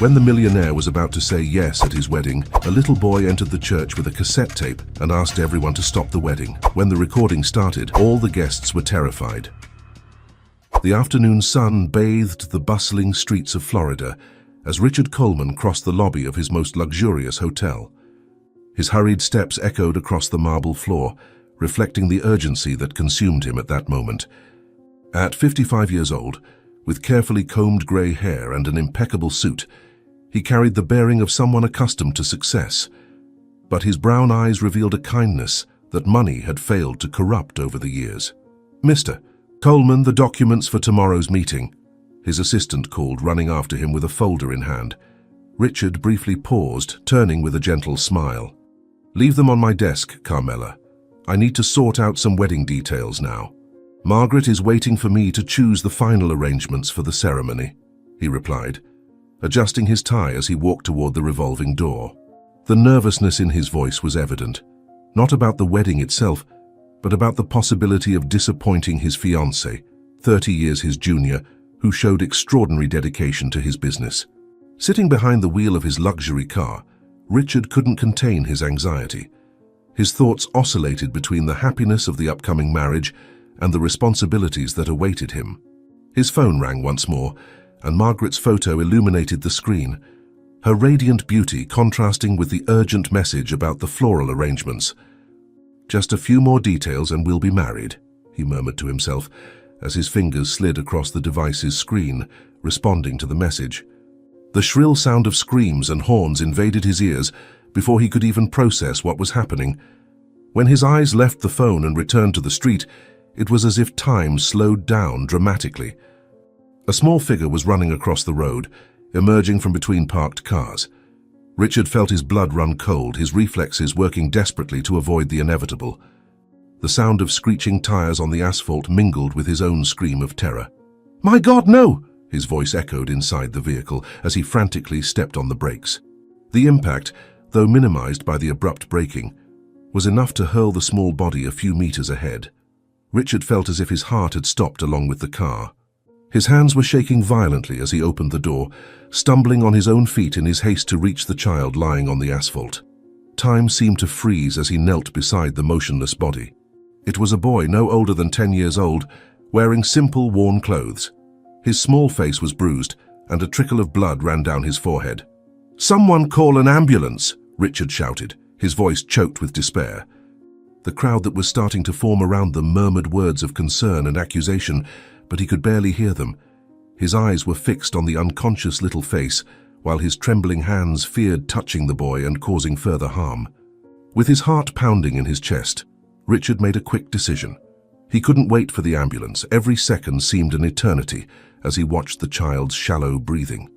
When the millionaire was about to say yes at his wedding, a little boy entered the church with a cassette tape and asked everyone to stop the wedding. When the recording started, all the guests were terrified. The afternoon sun bathed the bustling streets of Florida as Richard Coleman crossed the lobby of his most luxurious hotel. His hurried steps echoed across the marble floor, reflecting the urgency that consumed him at that moment. At 55 years old, with carefully combed grey hair and an impeccable suit, he carried the bearing of someone accustomed to success. But his brown eyes revealed a kindness that money had failed to corrupt over the years. "Mr. Coleman, the documents for tomorrow's meeting," his assistant called, running after him with a folder in hand. Richard briefly paused, turning with a gentle smile. "Leave them on my desk, Carmela. I need to sort out some wedding details now." "Margaret is waiting for me to choose the final arrangements for the ceremony," he replied, adjusting his tie as he walked toward the revolving door. The nervousness in his voice was evident, not about the wedding itself, but about the possibility of disappointing his fiancée, 30 years his junior, who showed extraordinary dedication to his business. Sitting behind the wheel of his luxury car, Richard couldn't contain his anxiety. His thoughts oscillated between the happiness of the upcoming marriage and the responsibilities that awaited him. His phone rang once more, and Margaret's photo illuminated the screen, her radiant beauty contrasting with the urgent message about the floral arrangements. "Just a few more details and we'll be married," he murmured to himself as his fingers slid across the device's screen, responding to the message. The shrill sound of screams and horns invaded his ears before he could even process what was happening. When his eyes left the phone and returned to the street, it was as if time slowed down dramatically. A small figure was running across the road, emerging from between parked cars. Richard felt his blood run cold, his reflexes working desperately to avoid the inevitable. The sound of screeching tires on the asphalt mingled with his own scream of terror. "My God, no!" his voice echoed inside the vehicle as he frantically stepped on the brakes. The impact, though minimized by the abrupt braking, was enough to hurl the small body a few meters ahead. Richard felt as if his heart had stopped along with the car. His hands were shaking violently as he opened the door, stumbling on his own feet in his haste to reach the child lying on the asphalt. Time seemed to freeze as he knelt beside the motionless body. It was a boy no older than 10 years old, wearing simple, worn clothes. His small face was bruised, and a trickle of blood ran down his forehead. "Someone call an ambulance!" Richard shouted, his voice choked with despair. The crowd that was starting to form around them murmured words of concern and accusation, but he could barely hear them. His eyes were fixed on the unconscious little face, while his trembling hands feared touching the boy and causing further harm. With his heart pounding in his chest, Richard made a quick decision. He couldn't wait for the ambulance. Every second seemed an eternity as he watched the child's shallow breathing.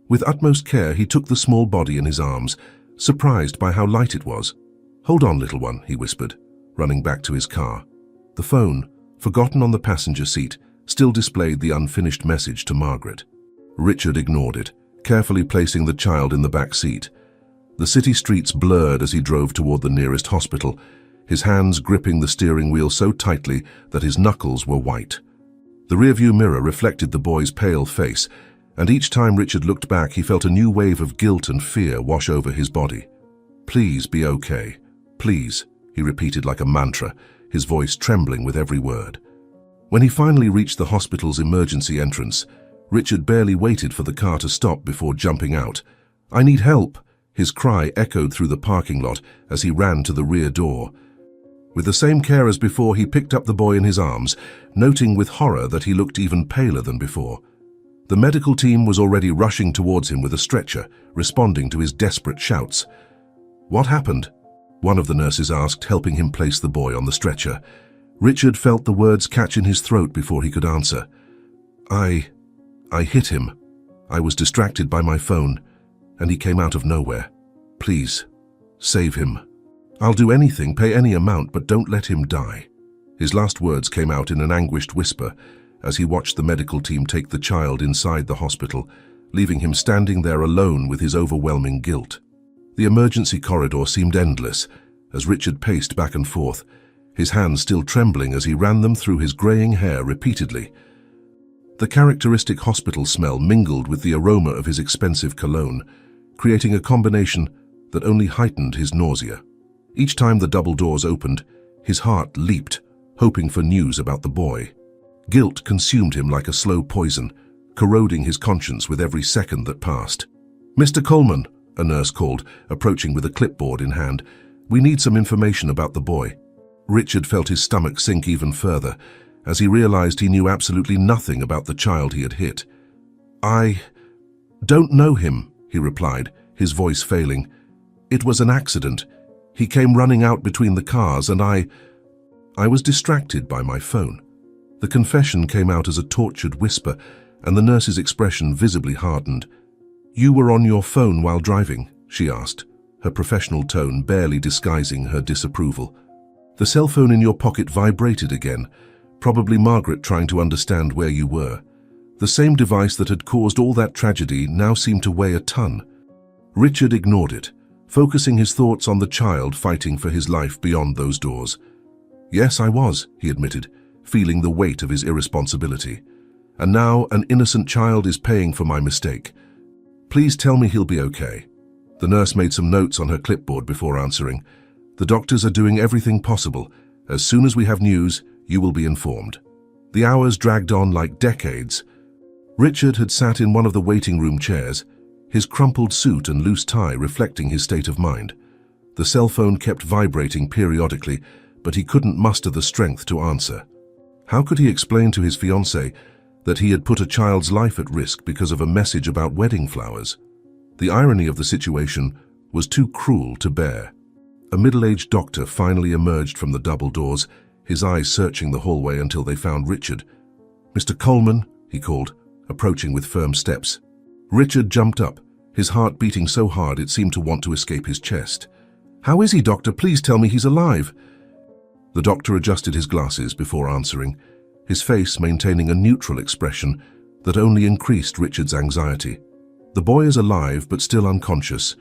With utmost care, he took the small body in his arms, surprised by how light it was. "Hold on, little one," he whispered, running back to his car. The phone, forgotten on the passenger seat, still displayed the unfinished message to Margaret. Richard ignored it, carefully placing the child in the back seat. The city streets blurred as he drove toward the nearest hospital, his hands gripping the steering wheel so tightly that his knuckles were white. The rearview mirror reflected the boy's pale face, and each time Richard looked back, he felt a new wave of guilt and fear wash over his body. "Please be okay. Please," he repeated like a mantra, his voice trembling with every word. When he finally reached the hospital's emergency entrance, Richard barely waited for the car to stop before jumping out. "I need help!" His cry echoed through the parking lot as he ran to the rear door. With the same care as before, he picked up the boy in his arms, noting with horror that he looked even paler than before. The medical team was already rushing towards him with a stretcher, responding to his desperate shouts. "What happened?" one of the nurses asked, helping him place the boy on the stretcher. Richard felt the words catch in his throat before he could answer. I hit him. I was distracted by my phone, and he came out of nowhere. Please, save him. I'll do anything, pay any amount, but don't let him die." His last words came out in an anguished whisper as he watched the medical team take the child inside the hospital, leaving him standing there alone with his overwhelming guilt. The emergency corridor seemed endless as Richard paced back and forth, his hands still trembling as he ran them through his graying hair repeatedly. The characteristic hospital smell mingled with the aroma of his expensive cologne, creating a combination that only heightened his nausea. Each time the double doors opened, his heart leaped, hoping for news about the boy. Guilt consumed him like a slow poison, corroding his conscience with every second that passed. "Mr. Coleman," a nurse called, approaching with a clipboard in hand, "we need some information about the boy." Richard felt his stomach sink even further, as he realized he knew absolutely nothing about the child he had hit. "I don't know him," he replied, his voice failing. "It was an accident. He came running out between the cars and I was distracted by my phone." The confession came out as a tortured whisper, and the nurse's expression visibly hardened. "You were on your phone while driving?" she asked, her professional tone barely disguising her disapproval. "The cell phone in your pocket vibrated again, probably Margaret trying to understand where you were. The same device that had caused all that tragedy now seemed to weigh a ton." Richard ignored it, focusing his thoughts on the child fighting for his life beyond those doors. "Yes, I was," he admitted, feeling the weight of his irresponsibility. "And now an innocent child is paying for my mistake. Please tell me he'll be okay." The nurse made some notes on her clipboard before answering. "The doctors are doing everything possible. As soon as we have news, you will be informed." The hours dragged on like decades. Richard had sat in one of the waiting room chairs, his crumpled suit and loose tie reflecting his state of mind. The cell phone kept vibrating periodically, but he couldn't muster the strength to answer. How could he explain to his fiancée that he had put a child's life at risk because of a message about wedding flowers? The irony of the situation was too cruel to bear. A middle-aged doctor finally emerged from the double doors, his eyes searching the hallway until they found Richard. "Mr. Coleman," he called, approaching with firm steps. Richard jumped up, his heart beating so hard it seemed to want to escape his chest. "How is he, doctor? Please tell me he's alive." The doctor adjusted his glasses before answering, his face maintaining a neutral expression that only increased Richard's anxiety. "The boy is alive but still unconscious.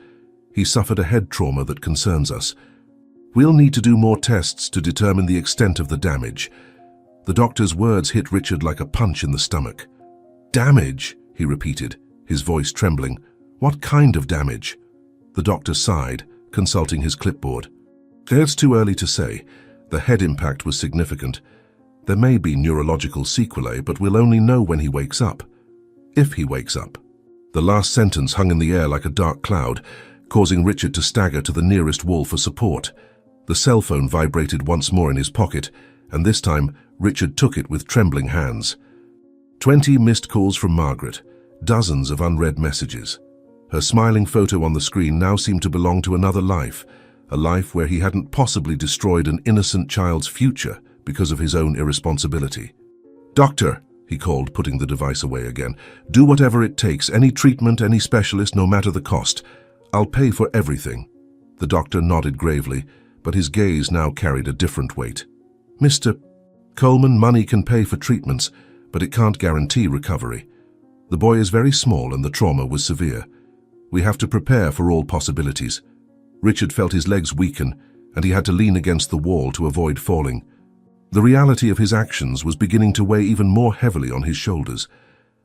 He suffered a head trauma that concerns us. We'll need to do more tests to determine the extent of the damage." The doctor's words hit Richard like a punch in the stomach. "Damage?" he repeated, his voice trembling. "What kind of damage?" The doctor sighed, consulting his clipboard. "It's too early to say. The head impact was significant. There may be neurological sequelae, but we'll only know when he wakes up. If he wakes up." The last sentence hung in the air like a dark cloud, causing Richard to stagger to the nearest wall for support. The cell phone vibrated once more in his pocket, and this time Richard took it with trembling hands. 20 missed calls from Margaret, dozens of unread messages. Her smiling photo on the screen now seemed to belong to another life, a life where he hadn't possibly destroyed an innocent child's future because of his own irresponsibility. "Doctor," he called, putting the device away again, "do whatever it takes, any treatment, any specialist, no matter the cost. I'll pay for everything." The doctor nodded gravely, but his gaze now carried a different weight. "Mr. Coleman, money can pay for treatments, but it can't guarantee recovery. The boy is very small and the trauma was severe. We have to prepare for all possibilities." Richard felt his legs weaken, and he had to lean against the wall to avoid falling. The reality of his actions was beginning to weigh even more heavily on his shoulders.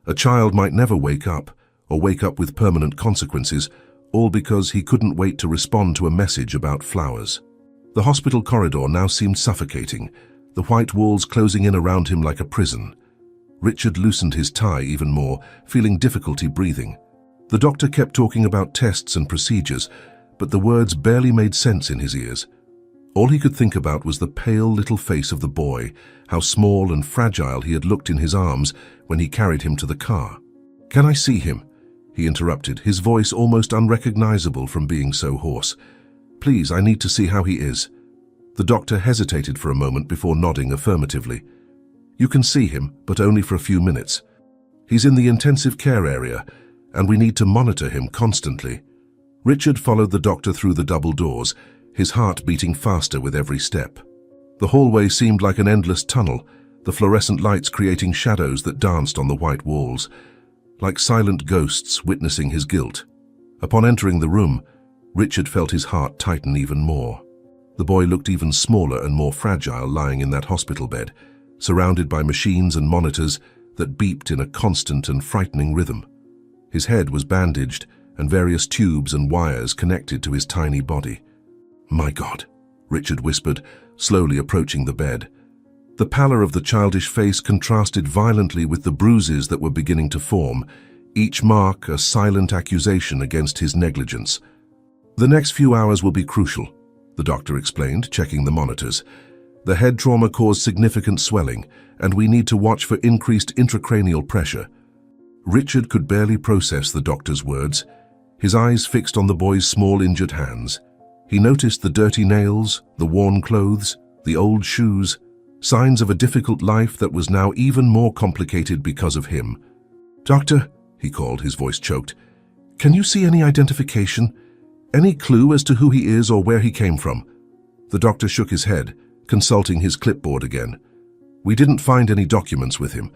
A child might never wake up, or wake up with permanent consequences, all because he couldn't wait to respond to a message about flowers. The hospital corridor now seemed suffocating, the white walls closing in around him like a prison. Richard loosened his tie even more, feeling difficulty breathing. The doctor kept talking about tests and procedures, but the words barely made sense in his ears. All he could think about was the pale little face of the boy, how small and fragile he had looked in his arms when he carried him to the car. "Can I see him?" he interrupted, his voice almost unrecognizable from being so hoarse. "Please, I need to see how he is." The doctor hesitated for a moment before nodding affirmatively. "You can see him, but only for a few minutes. He's in the intensive care area, and we need to monitor him constantly." Richard followed the doctor through the double doors, his heart beating faster with every step. The hallway seemed like an endless tunnel, the fluorescent lights creating shadows that danced on the white walls, like silent ghosts witnessing his guilt. Upon entering the room, Richard felt his heart tighten even more. The boy looked even smaller and more fragile lying in that hospital bed, surrounded by machines and monitors, that beeped in a constant and frightening rhythm. His head was bandaged, and various tubes and wires connected to his tiny body. "My God," Richard whispered, slowly approaching the bed. The pallor of the childish face contrasted violently with the bruises that were beginning to form, each mark a silent accusation against his negligence. "The next few hours will be crucial," the doctor explained, checking the monitors. "The head trauma caused significant swelling, and we need to watch for increased intracranial pressure." Richard could barely process the doctor's words, his eyes fixed on the boy's small injured hands. He noticed the dirty nails, the worn clothes, the old shoes, signs of a difficult life that was now even more complicated because of him. "Doctor," he called, his voice choked, "can you see any identification? Any clue as to who he is or where he came from?" The doctor shook his head, consulting his clipboard again. "We didn't find any documents with him.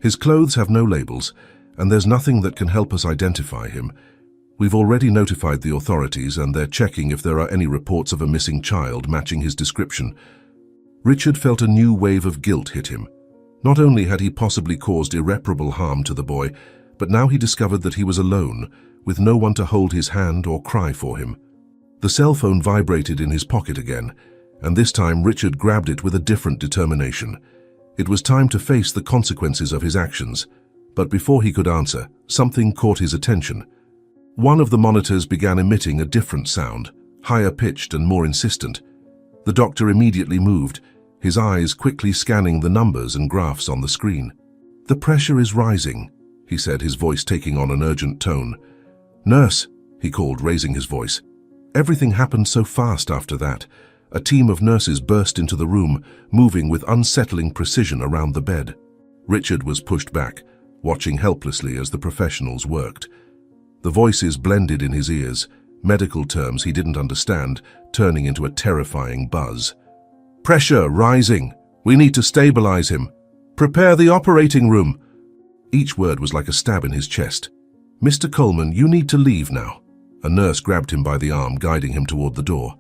His clothes have no labels, and there's nothing that can help us identify him. We've already notified the authorities, and they're checking if there are any reports of a missing child matching his description." Richard felt a new wave of guilt hit him. Not only had he possibly caused irreparable harm to the boy, but now he discovered that he was alone, with no one to hold his hand or cry for him. The cell phone vibrated in his pocket again, and this time Richard grabbed it with a different determination. It was time to face the consequences of his actions, but before he could answer, something caught his attention. One of the monitors began emitting a different sound, higher pitched and more insistent. The doctor immediately moved, his eyes quickly scanning the numbers and graphs on the screen. "The pressure is rising," he said, his voice taking on an urgent tone. "Nurse," he called, raising his voice. Everything happened so fast after that. A team of nurses burst into the room, moving with unsettling precision around the bed. Richard was pushed back, watching helplessly as the professionals worked. The voices blended in his ears, medical terms he didn't understand, turning into a terrifying buzz. "Pressure rising. We need to stabilize him. Prepare the operating room." Each word was like a stab in his chest. "Mr. Coleman, you need to leave now." A nurse grabbed him by the arm, guiding him toward the door.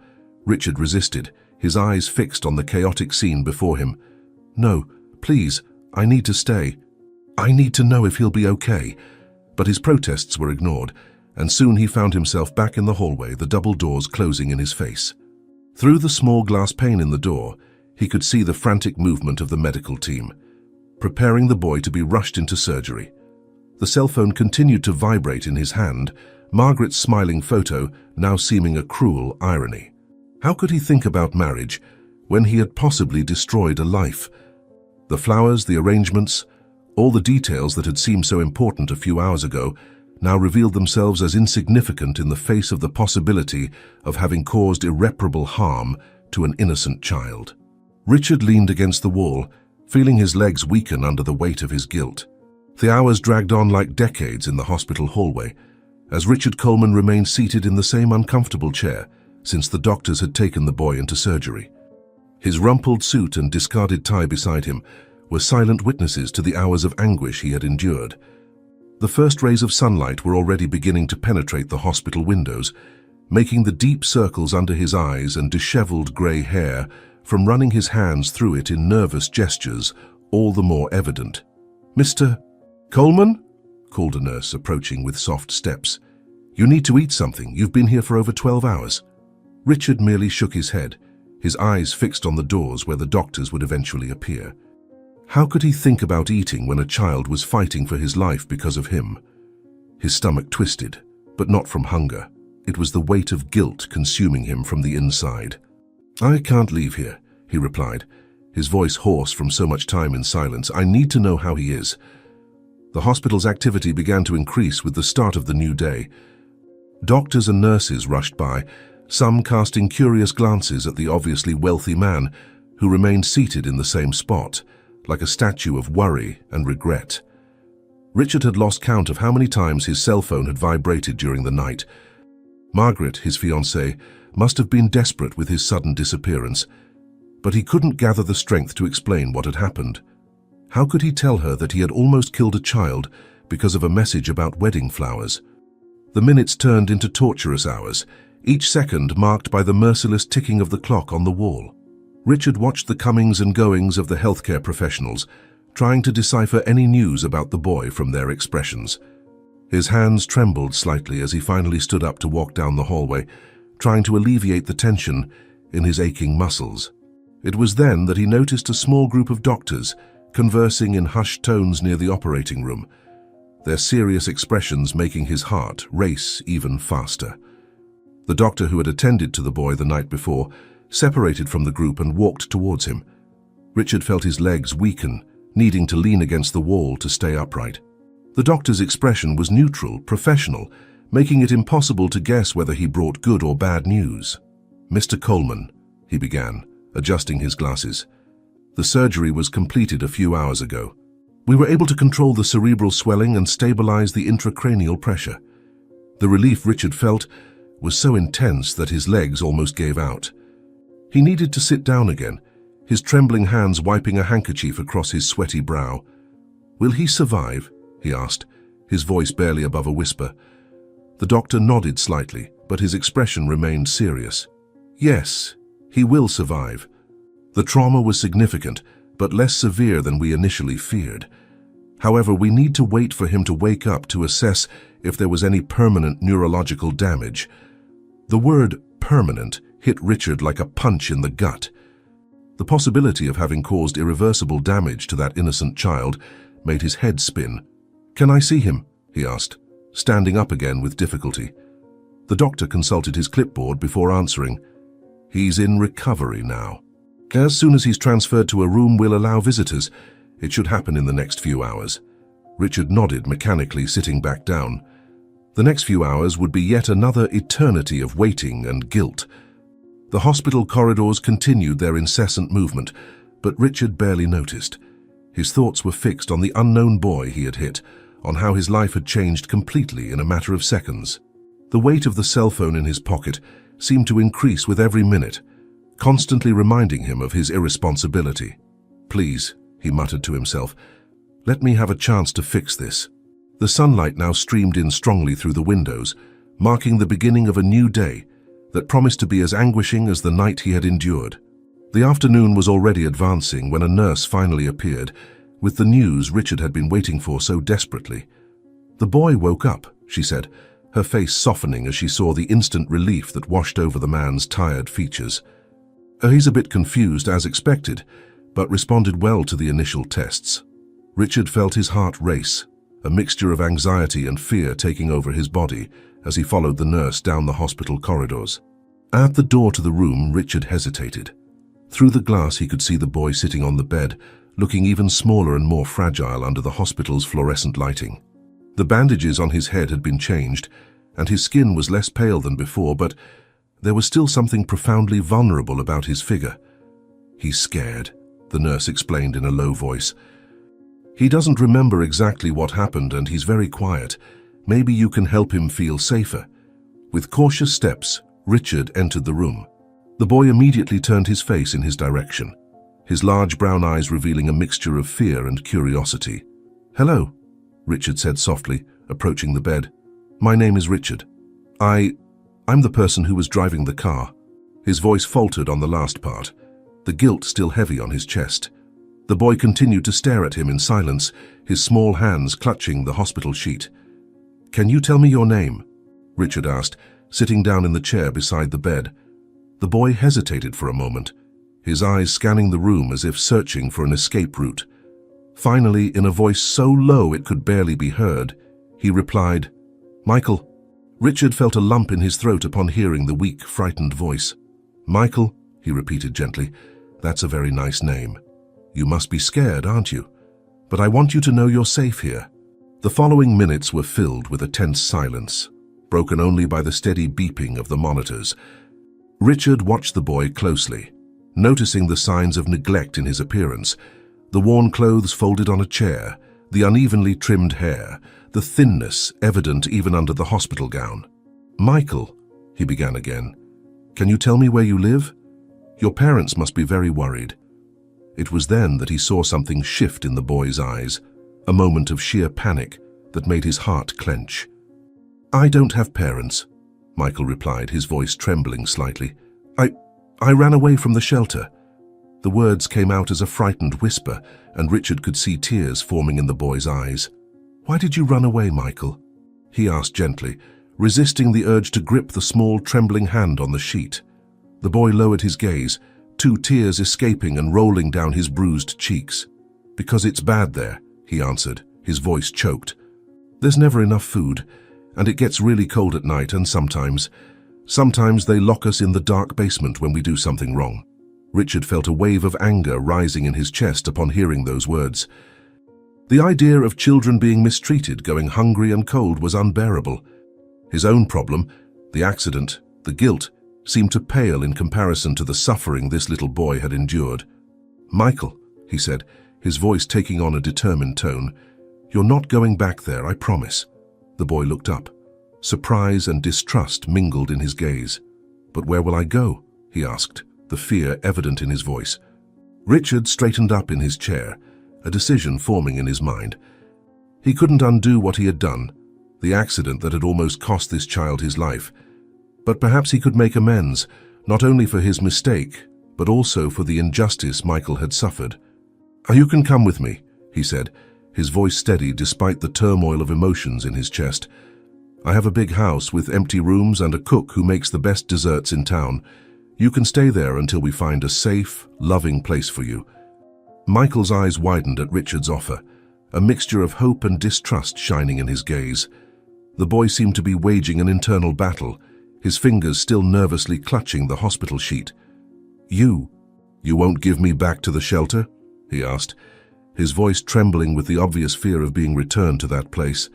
Richard resisted, his eyes fixed on the chaotic scene before him. "No, please, I need to stay. I need to know if he'll be okay." But his protests were ignored, and soon he found himself back in the hallway, the double doors closing in his face. Through the small glass pane in the door, he could see the frantic movement of the medical team, preparing the boy to be rushed into surgery. The cell phone continued to vibrate in his hand, Margaret's smiling photo now seeming a cruel irony. How could he think about marriage when he had possibly destroyed a life? The flowers, the arrangements, all the details that had seemed so important a few hours ago now revealed themselves as insignificant in the face of the possibility of having caused irreparable harm to an innocent child. Richard leaned against the wall, feeling his legs weaken under the weight of his guilt. The hours dragged on like decades in the hospital hallway, as Richard Coleman remained seated in the same uncomfortable chair since the doctors had taken the boy into surgery. His rumpled suit and discarded tie beside him were silent witnesses to the hours of anguish he had endured. The first rays of sunlight were already beginning to penetrate the hospital windows, making the deep circles under his eyes and disheveled grey hair from running his hands through it in nervous gestures all the more evident. "Mr. Coleman?" called a nurse, approaching with soft steps. "You need to eat something. You've been here for over 12 hours. Richard merely shook his head, his eyes fixed on the doors where the doctors would eventually appear. How could he think about eating when a child was fighting for his life because of him? His stomach twisted, but not from hunger. It was the weight of guilt consuming him from the inside. "I can't leave here," he replied, his voice hoarse from so much time in silence. "I need to know how he is." The hospital's activity began to increase with the start of the new day. Doctors and nurses rushed by, some casting curious glances at the obviously wealthy man who remained seated in the same spot, like a statue of worry and regret. Richard had lost count of how many times his cell phone had vibrated during the night. Margaret, his fiancée, must have been desperate with his sudden disappearance, but he couldn't gather the strength to explain what had happened. How could he tell her that he had almost killed a child because of a message about wedding flowers? The minutes turned into torturous hours, each second marked by the merciless ticking of the clock on the wall. Richard watched the comings and goings of the healthcare professionals, trying to decipher any news about the boy from their expressions. His hands trembled slightly as he finally stood up to walk down the hallway, trying to alleviate the tension in his aching muscles. It was then that he noticed a small group of doctors conversing in hushed tones near the operating room, their serious expressions making his heart race even faster. The doctor who had attended to the boy the night before separated from the group and walked towards him. Richard felt his legs weaken, needing to lean against the wall to stay upright. The doctor's expression was neutral, professional, making it impossible to guess whether he brought good or bad news. "Mr. Coleman," he began, adjusting his glasses. "The surgery was completed a few hours ago. We were able to control the cerebral swelling and stabilize the intracranial pressure." The relief Richard felt was so intense that his legs almost gave out. He needed to sit down again, his trembling hands wiping a handkerchief across his sweaty brow. "Will he survive?" he asked, his voice barely above a whisper. The doctor nodded slightly, but his expression remained serious. "Yes, he will survive. The trauma was significant, but less severe than we initially feared. However, we need to wait for him to wake up to assess if there was any permanent neurological damage." The word "permanent" hit Richard like a punch in the gut. The possibility of having caused irreversible damage to that innocent child made his head spin. "Can I see him?" he asked, standing up again with difficulty. The doctor consulted his clipboard before answering. "He's in recovery now. As soon as he's transferred to a room, we'll allow visitors. It should happen in the next few hours." Richard nodded mechanically, sitting back down. The next few hours would be yet another eternity of waiting and guilt. The hospital corridors continued their incessant movement, but Richard barely noticed. His thoughts were fixed on the unknown boy he had hit, on how his life had changed completely in a matter of seconds. The weight of the cell phone in his pocket seemed to increase with every minute, constantly reminding him of his irresponsibility. "Please," he muttered to himself, "let me have a chance to fix this." The sunlight now streamed in strongly through the windows, marking the beginning of a new day that promised to be as anguishing as the night he had endured. The afternoon was already advancing when a nurse finally appeared, with the news Richard had been waiting for so desperately. "The boy woke up," she said, her face softening as she saw the instant relief that washed over the man's tired features. He's a bit confused, as expected, but responded well to the initial tests." Richard felt his heart race, a mixture of anxiety and fear taking over his body as he followed the nurse down the hospital corridors. At the door to the room, Richard hesitated. Through the glass he could see the boy sitting on the bed, looking even smaller and more fragile under the hospital's fluorescent lighting. The bandages on his head had been changed, and his skin was less pale than before, but there was still something profoundly vulnerable about his figure. "He's scared," the nurse explained in a low voice. "He doesn't remember exactly what happened and he's very quiet. Maybe you can help him feel safer." With cautious steps, Richard entered the room. The boy immediately turned his face in his direction, his large brown eyes revealing a mixture of fear and curiosity. "Hello," Richard said softly, approaching the bed. "My name is Richard. I'm the person who was driving the car." His voice faltered on the last part, the guilt still heavy on his chest. The boy continued to stare at him in silence, his small hands clutching the hospital sheet. "Can you tell me your name?" Richard asked, sitting down in the chair beside the bed. The boy hesitated for a moment, his eyes scanning the room as if searching for an escape route. Finally, in a voice so low it could barely be heard, he replied, "Michael." Richard felt a lump in his throat upon hearing the weak, frightened voice. "Michael," he repeated gently, "that's a very nice name. You must be scared, aren't you? But I want you to know you're safe here." The following minutes were filled with a tense silence, broken only by the steady beeping of the monitors. Richard watched the boy closely, noticing the signs of neglect in his appearance, the worn clothes folded on a chair, the unevenly trimmed hair, the thinness evident even under the hospital gown. "Michael," he began again, "can you tell me where you live? Your parents must be very worried." It was then that he saw something shift in the boy's eyes, a moment of sheer panic that made his heart clench. "I don't have parents," Michael replied, his voice trembling slightly. I ran away from the shelter. The words came out as a frightened whisper, and Richard could see tears forming in the boy's eyes. "Why did you run away, Michael?" he asked gently, resisting the urge to grip the small, trembling hand on the sheet. The boy lowered his gaze, 2 tears escaping and rolling down his bruised cheeks. "Because it's bad there," he answered, his voice choked. "There's never enough food, and it gets really cold at night, and sometimes they lock us in the dark basement when we do something wrong." Richard felt a wave of anger rising in his chest upon hearing those words. The idea of children being mistreated, going hungry and cold, was unbearable. His own problem, the accident, the guilt, seemed to pale in comparison to the suffering this little boy had endured. "Michael," he said, his voice taking on a determined tone, "you're not going back there, I promise." The boy looked up. Surprise and distrust mingled in his gaze. "But where will I go?" he asked, the fear evident in his voice. Richard straightened up in his chair, a decision forming in his mind. He couldn't undo what he had done, the accident that had almost cost this child his life. But perhaps he could make amends, not only for his mistake, but also for the injustice Michael had suffered. "You can come with me," he said, his voice steady despite the turmoil of emotions in his chest. "I have a big house with empty rooms and a cook who makes the best desserts in town. You can stay there until we find a safe, loving place for you." Michael's eyes widened at Richard's offer, a mixture of hope and distrust shining in his gaze. The boy seemed to be waging an internal battle, his fingers still nervously clutching the hospital sheet. You won't give me back to the shelter?" he asked, his voice trembling with the obvious fear of being returned to that place.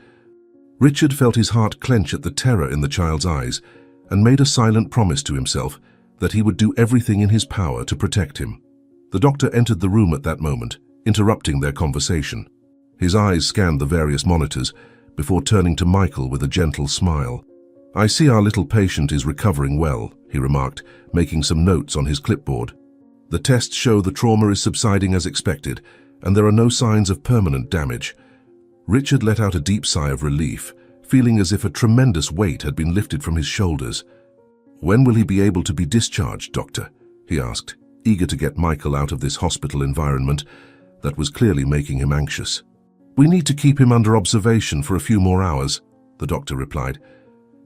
Richard felt his heart clench at the terror in the child's eyes and made a silent promise to himself that he would do everything in his power to protect him. The doctor entered the room at that moment, interrupting their conversation. His eyes scanned the various monitors before turning to Michael with a gentle smile. "I see our little patient is recovering well," he remarked, making some notes on his clipboard. "The tests show the trauma is subsiding as expected, and there are no signs of permanent damage." Richard let out a deep sigh of relief, feeling as if a tremendous weight had been lifted from his shoulders. "When will he be able to be discharged, doctor?" he asked, eager to get Michael out of this hospital environment that was clearly making him anxious. "We need to keep him under observation for a few more hours," the doctor replied.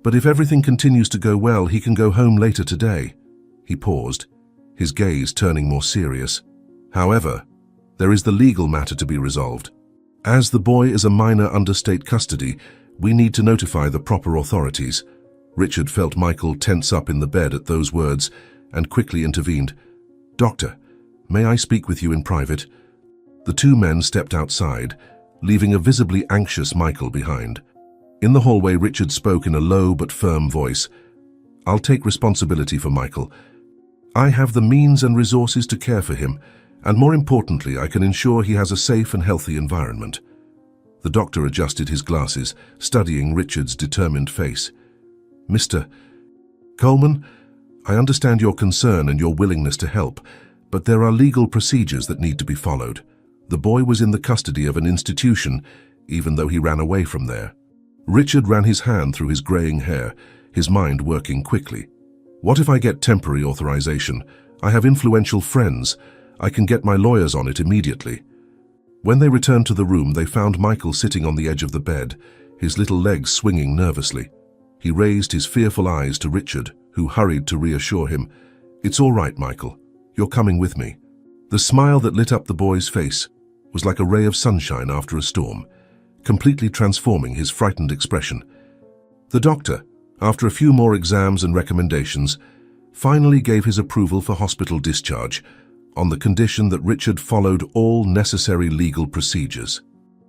"But if everything continues to go well, he can go home later today." He paused, his gaze turning more serious. "However, there is the legal matter to be resolved. As the boy is a minor under state custody, we need to notify the proper authorities." Richard felt Michael tense up in the bed at those words and quickly intervened. "Doctor, may I speak with you in private?" The 2 men stepped outside, leaving a visibly anxious Michael behind. In the hallway, Richard spoke in a low but firm voice. "I'll take responsibility for Michael. I have the means and resources to care for him, and more importantly, I can ensure he has a safe and healthy environment." The doctor adjusted his glasses, studying Richard's determined face. "Mr. Coleman, I understand your concern and your willingness to help, but there are legal procedures that need to be followed. The boy was in the custody of an institution, even though he ran away from there." Richard ran his hand through his graying hair, his mind working quickly. "What if I get temporary authorization? I have influential friends. I can get my lawyers on it immediately." When they returned to the room, they found Michael sitting on the edge of the bed, his little legs swinging nervously. He raised his fearful eyes to Richard, who hurried to reassure him. "It's all right, Michael. You're coming with me." The smile that lit up the boy's face was like a ray of sunshine after a storm, completely transforming his frightened expression. The doctor, after a few more exams and recommendations, finally gave his approval for hospital discharge, on the condition that Richard followed all necessary legal procedures.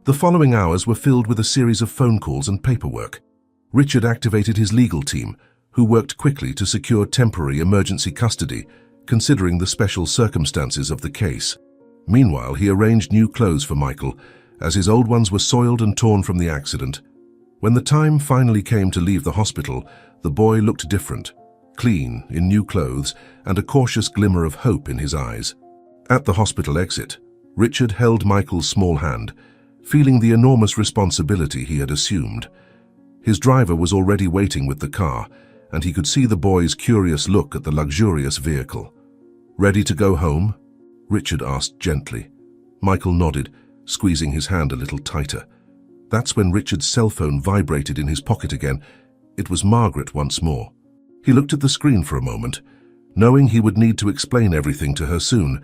The following hours were filled with a series of phone calls and paperwork. Richard activated his legal team, who worked quickly to secure temporary emergency custody, considering the special circumstances of the case. Meanwhile, he arranged new clothes for Michael, as his old ones were soiled and torn from the accident. When the time finally came to leave the hospital, the boy looked different, clean, in new clothes, and a cautious glimmer of hope in his eyes. At the hospital exit, Richard held Michael's small hand, feeling the enormous responsibility he had assumed. His driver was already waiting with the car, and he could see the boy's curious look at the luxurious vehicle. "Ready to go home?" Richard asked gently. Michael nodded, squeezing his hand a little tighter. That's when Richard's cell phone vibrated in his pocket again. It was Margaret once more. He looked at the screen for a moment, knowing he would need to explain everything to her soon,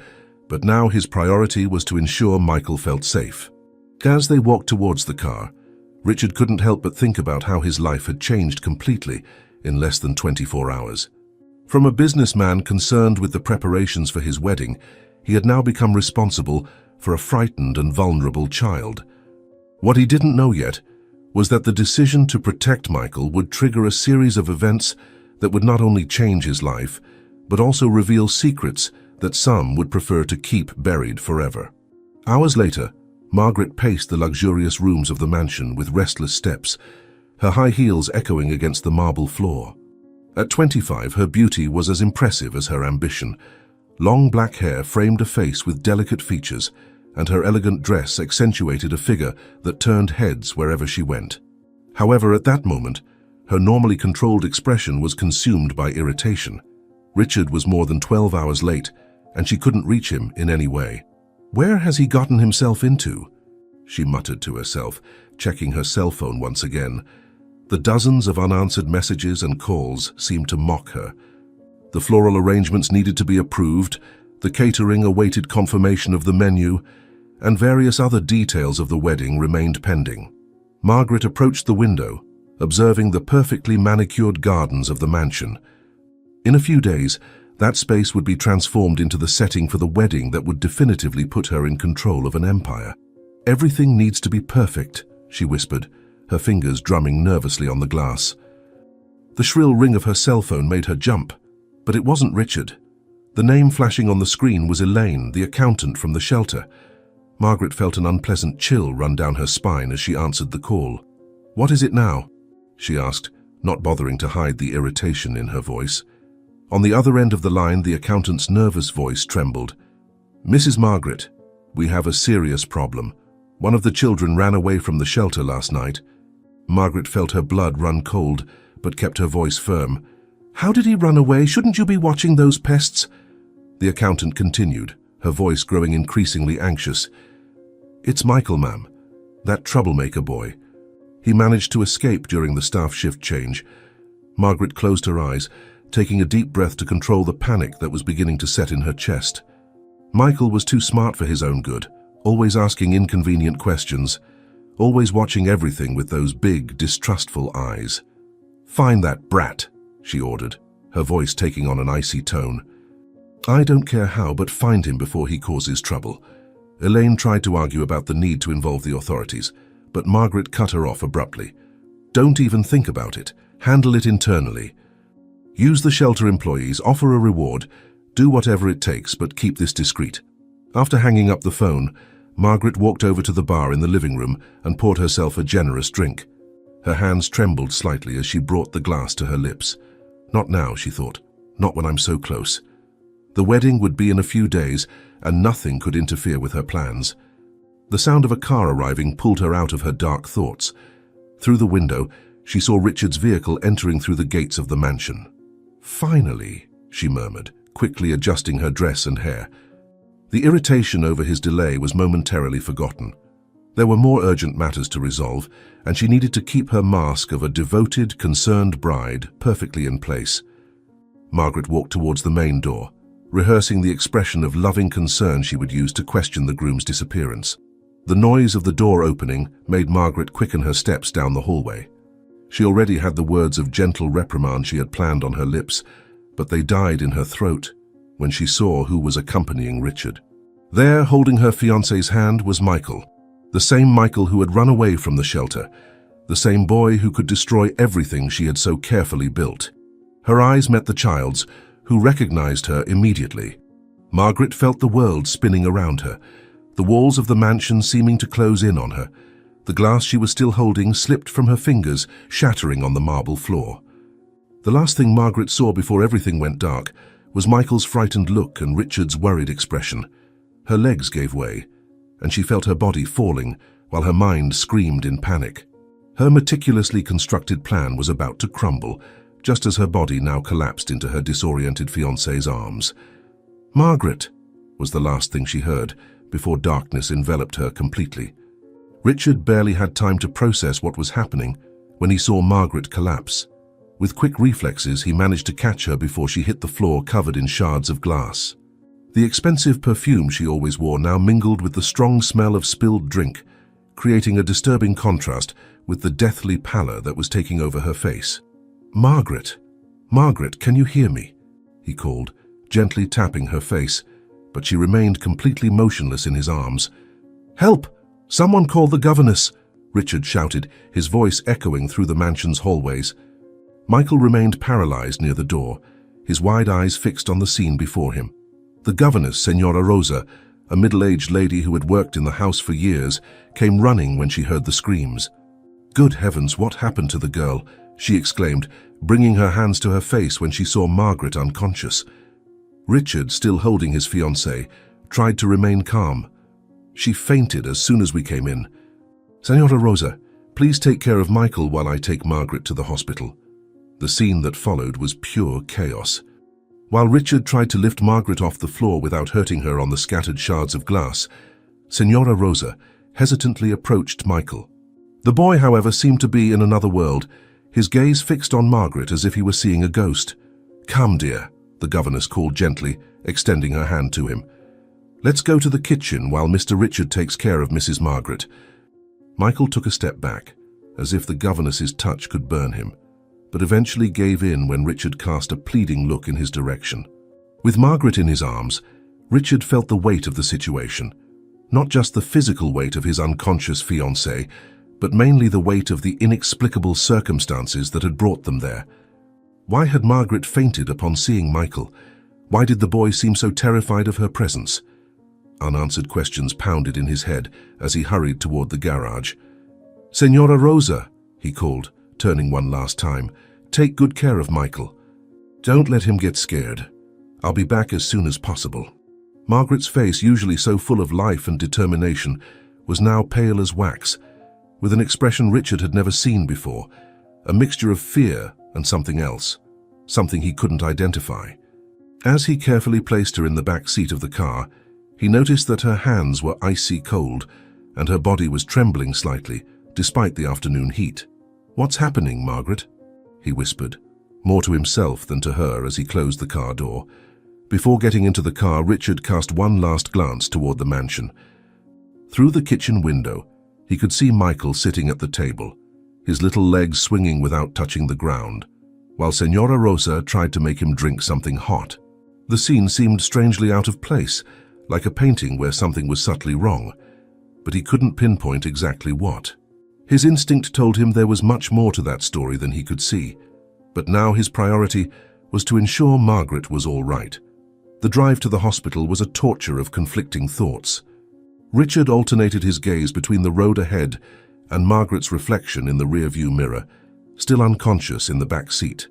but now his priority was to ensure Michael felt safe. As they walked towards the car, Richard couldn't help but think about how his life had changed completely in less than 24 hours. From a businessman concerned with the preparations for his wedding, he had now become responsible for a frightened and vulnerable child. What he didn't know yet was that the decision to protect Michael would trigger a series of events that would not only change his life, but also reveal secrets that some would prefer to keep buried forever. Hours later, Margaret paced the luxurious rooms of the mansion with restless steps, her high heels echoing against the marble floor. At 25, her beauty was as impressive as her ambition. Long black hair framed a face with delicate features, and her elegant dress accentuated a figure that turned heads wherever she went. However, at that moment, her normally controlled expression was consumed by irritation. Richard was more than 12 hours late, and she couldn't reach him in any way. Where has he gotten himself into? She muttered to herself, checking her cell phone once again. The dozens of unanswered messages and calls seemed to mock her. The floral arrangements needed to be approved, the catering awaited confirmation of the menu, and various other details of the wedding remained pending. Margaret approached the window, observing the perfectly manicured gardens of the mansion. In a few days, that space would be transformed into the setting for the wedding that would definitively put her in control of an empire. Everything needs to be perfect, she whispered, her fingers drumming nervously on the glass. The shrill ring of her cell phone made her jump, but it wasn't Richard. The name flashing on the screen was Elaine, the accountant from the shelter. Margaret felt an unpleasant chill run down her spine as she answered the call. "What is it now?" she asked, not bothering to hide the irritation in her voice. On the other end of the line, the accountant's nervous voice trembled. "Mrs. Margaret, we have a serious problem. One of the children ran away from the shelter last night." Margaret felt her blood run cold, but kept her voice firm. "How did he run away? Shouldn't you be watching those pests?" The accountant continued, her voice growing increasingly anxious. "It's Michael, ma'am, that troublemaker boy. He managed to escape during the staff shift change." Margaret closed her eyes, taking a deep breath to control the panic that was beginning to set in her chest. Michael was too smart for his own good, always asking inconvenient questions, always watching everything with those big, distrustful eyes. "Find that brat," she ordered, her voice taking on an icy tone. "I don't care how, but find him before he causes trouble." Elaine tried to argue about the need to involve the authorities, but Margaret cut her off abruptly. "Don't even think about it. Handle it internally. Use the shelter employees, offer a reward, do whatever it takes, but keep this discreet." After hanging up the phone, Margaret walked over to the bar in the living room and poured herself a generous drink. Her hands trembled slightly as she brought the glass to her lips. Not now, she thought. Not when I'm so close. The wedding would be in a few days, and nothing could interfere with her plans. The sound of a car arriving pulled her out of her dark thoughts. Through the window, she saw Richard's vehicle entering through the gates of the mansion. "Finally," she murmured, quickly adjusting her dress and hair. The irritation over his delay was momentarily forgotten. There were more urgent matters to resolve, and she needed to keep her mask of a devoted, concerned bride perfectly in place. Margaret walked towards the main door, rehearsing the expression of loving concern she would use to question the groom's disappearance. The noise of the door opening made Margaret quicken her steps down the hallway. She already had the words of gentle reprimand she had planned on her lips, but they died in her throat when she saw who was accompanying Richard. There, holding her fiancé's hand, was Michael, the same Michael who had run away from the shelter, the same boy who could destroy everything she had so carefully built. Her eyes met the child's, who recognized her immediately. Margaret felt the world spinning around her, the walls of the mansion seeming to close in on her. The glass she was still holding slipped from her fingers, shattering on the marble floor. The last thing Margaret saw before everything went dark was Michael's frightened look and Richard's worried expression. Her legs gave way, and she felt her body falling while her mind screamed in panic. Her meticulously constructed plan was about to crumble, just as her body now collapsed into her disoriented fiancé's arms. "Margaret!" was the last thing she heard, before darkness enveloped her completely. Richard barely had time to process what was happening when he saw Margaret collapse. With quick reflexes, he managed to catch her before she hit the floor covered in shards of glass. The expensive perfume she always wore now mingled with the strong smell of spilled drink, creating a disturbing contrast with the deathly pallor that was taking over her face. "Margaret! Margaret, can you hear me?" he called, gently tapping her face, but she remained completely motionless in his arms. "Help! Someone call the governess!" Richard shouted, his voice echoing through the mansion's hallways. Michael remained paralyzed near the door, his wide eyes fixed on the scene before him. The governess, Senora Rosa, a middle-aged lady who had worked in the house for years, came running when she heard the screams. "Good heavens, what happened to the girl?" she exclaimed, bringing her hands to her face when she saw Margaret unconscious. Richard, still holding his fiancée, tried to remain calm. "She fainted as soon as we came in. Senora Rosa, please take care of Michael while I take Margaret to the hospital." The scene that followed was pure chaos. While Richard tried to lift Margaret off the floor without hurting her on the scattered shards of glass, Senora Rosa hesitantly approached Michael. The boy, however, seemed to be in another world, his gaze fixed on Margaret as if he were seeing a ghost. "Come, dear," the governess called gently, extending her hand to him. "Let's go to the kitchen while Mr. Richard takes care of Mrs. Margaret." Michael took a step back, as if the governess's touch could burn him, but eventually gave in when Richard cast a pleading look in his direction. With Margaret in his arms, Richard felt the weight of the situation. Not just the physical weight of his unconscious fiancée, but mainly the weight of the inexplicable circumstances that had brought them there. Why had Margaret fainted upon seeing Michael? Why did the boy seem so terrified of her presence? Unanswered questions pounded in his head as he hurried toward the garage. "Senora Rosa," he called, turning one last time, "take good care of Michael. Don't let him get scared. I'll be back as soon as possible." Margaret's face, usually so full of life and determination, was now pale as wax, with an expression Richard had never seen before, a mixture of fear and something else, something he couldn't identify. As he carefully placed her in the back seat of the car, he noticed that her hands were icy cold and her body was trembling slightly, despite the afternoon heat. "What's happening, Margaret?" he whispered, more to himself than to her as he closed the car door. Before getting into the car, Richard cast one last glance toward the mansion. Through the kitchen window, he could see Michael sitting at the table, his little legs swinging without touching the ground, while Senora Rosa tried to make him drink something hot. The scene seemed strangely out of place, like a painting where something was subtly wrong, but he couldn't pinpoint exactly what. His instinct told him there was much more to that story than he could see, but now his priority was to ensure Margaret was all right. The drive to the hospital was a torture of conflicting thoughts. Richard alternated his gaze between the road ahead and Margaret's reflection in the rearview mirror, still unconscious in the back seat.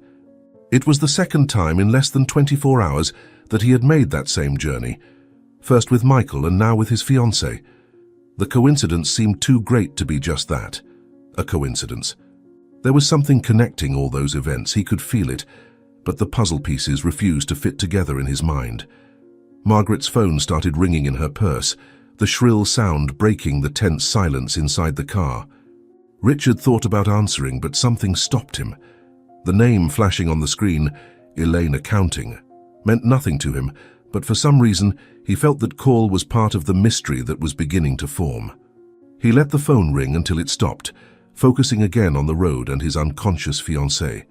It was the second time in less than 24 hours that he had made that same journey, first with Michael and now with his fiancée. The coincidence seemed too great to be just that, a coincidence. There was something connecting all those events, he could feel it, but the puzzle pieces refused to fit together in his mind. Margaret's phone started ringing in her purse, the shrill sound breaking the tense silence inside the car. Richard thought about answering, but something stopped him. The name flashing on the screen, Elaine Accounting, meant nothing to him, but for some reason he felt that call was part of the mystery that was beginning to form. He let the phone ring until it stopped, focusing again on the road and his unconscious fiancée.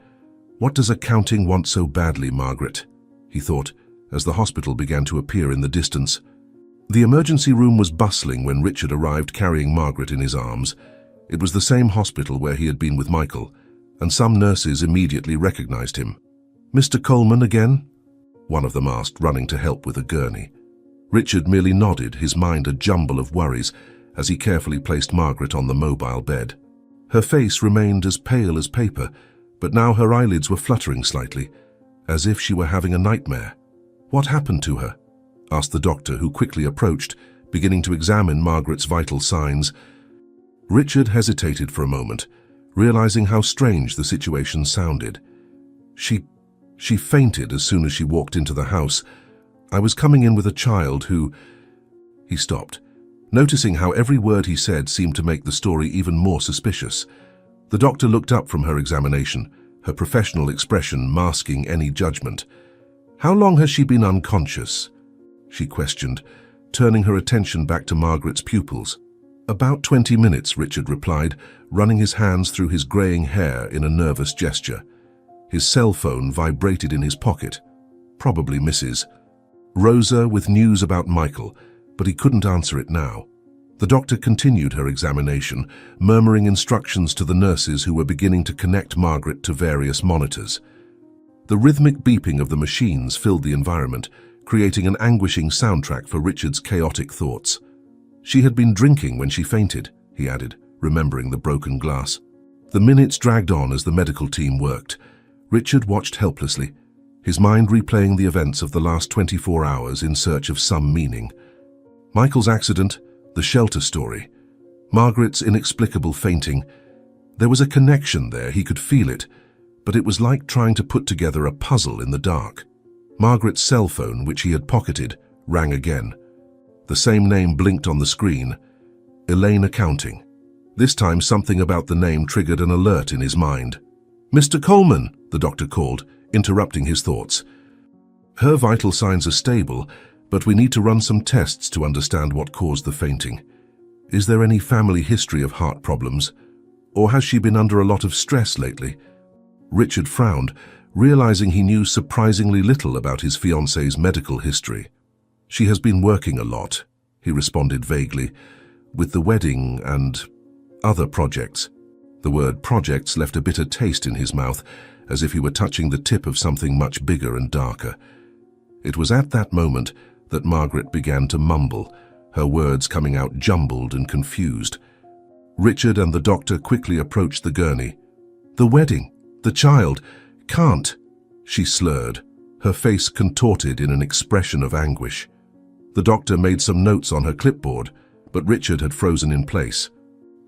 "What does Accounting want so badly, Margaret?" he thought, as the hospital began to appear in the distance. The emergency room was bustling when Richard arrived carrying Margaret in his arms. It was the same hospital where he had been with Michael, and some nurses immediately recognized him. "Mr. Coleman again?" one of them asked, running to help with a gurney. Richard merely nodded, his mind a jumble of worries, as he carefully placed Margaret on the mobile bed. Her face remained as pale as paper, but now her eyelids were fluttering slightly, as if she were having a nightmare. "What happened to her?" asked the doctor, who quickly approached, beginning to examine Margaret's vital signs. Richard hesitated for a moment, realizing how strange the situation sounded. She fainted as soon as she walked into the house, I was coming in with a child who—" He stopped, noticing how every word he said seemed to make the story even more suspicious. The doctor looked up from her examination, her professional expression masking any judgment. "How long has she been unconscious?" she questioned, turning her attention back to Margaret's pupils. "About 20 minutes, Richard replied, running his hands through his greying hair in a nervous gesture. His cell phone vibrated in his pocket. Probably Mrs. Rosa with news about Michael, but he couldn't answer it now. The doctor continued her examination, murmuring instructions to the nurses who were beginning to connect Margaret to various monitors. The rhythmic beeping of the machines filled the environment, creating an anguishing soundtrack for Richard's chaotic thoughts. "She had been drinking when she fainted," he added, remembering the broken glass. The minutes dragged on as the medical team worked. Richard watched helplessly, his mind replaying the events of the last 24 hours in search of some meaning. Michael's accident, the shelter story, Margaret's inexplicable fainting. There was a connection there, he could feel it, but it was like trying to put together a puzzle in the dark. Margaret's cell phone, which he had pocketed, rang again. The same name blinked on the screen, Elaine Accounting. This time something about the name triggered an alert in his mind. "Mr. Coleman," the doctor called, interrupting his thoughts. "Her vital signs are stable, but we need to run some tests to understand what caused the fainting. Is there any family history of heart problems? Or has she been under a lot of stress lately?" Richard frowned, realizing he knew surprisingly little about his fiancée's medical history. "She has been working a lot," he responded vaguely, "with the wedding and other projects." The word projects left a bitter taste in his mouth, as if he were touching the tip of something much bigger and darker. It was at that moment that Margaret began to mumble, her words coming out jumbled and confused. Richard and the doctor quickly approached the gurney. "The wedding, the child, can't," she slurred, her face contorted in an expression of anguish. The doctor made some notes on her clipboard, but Richard had frozen in place.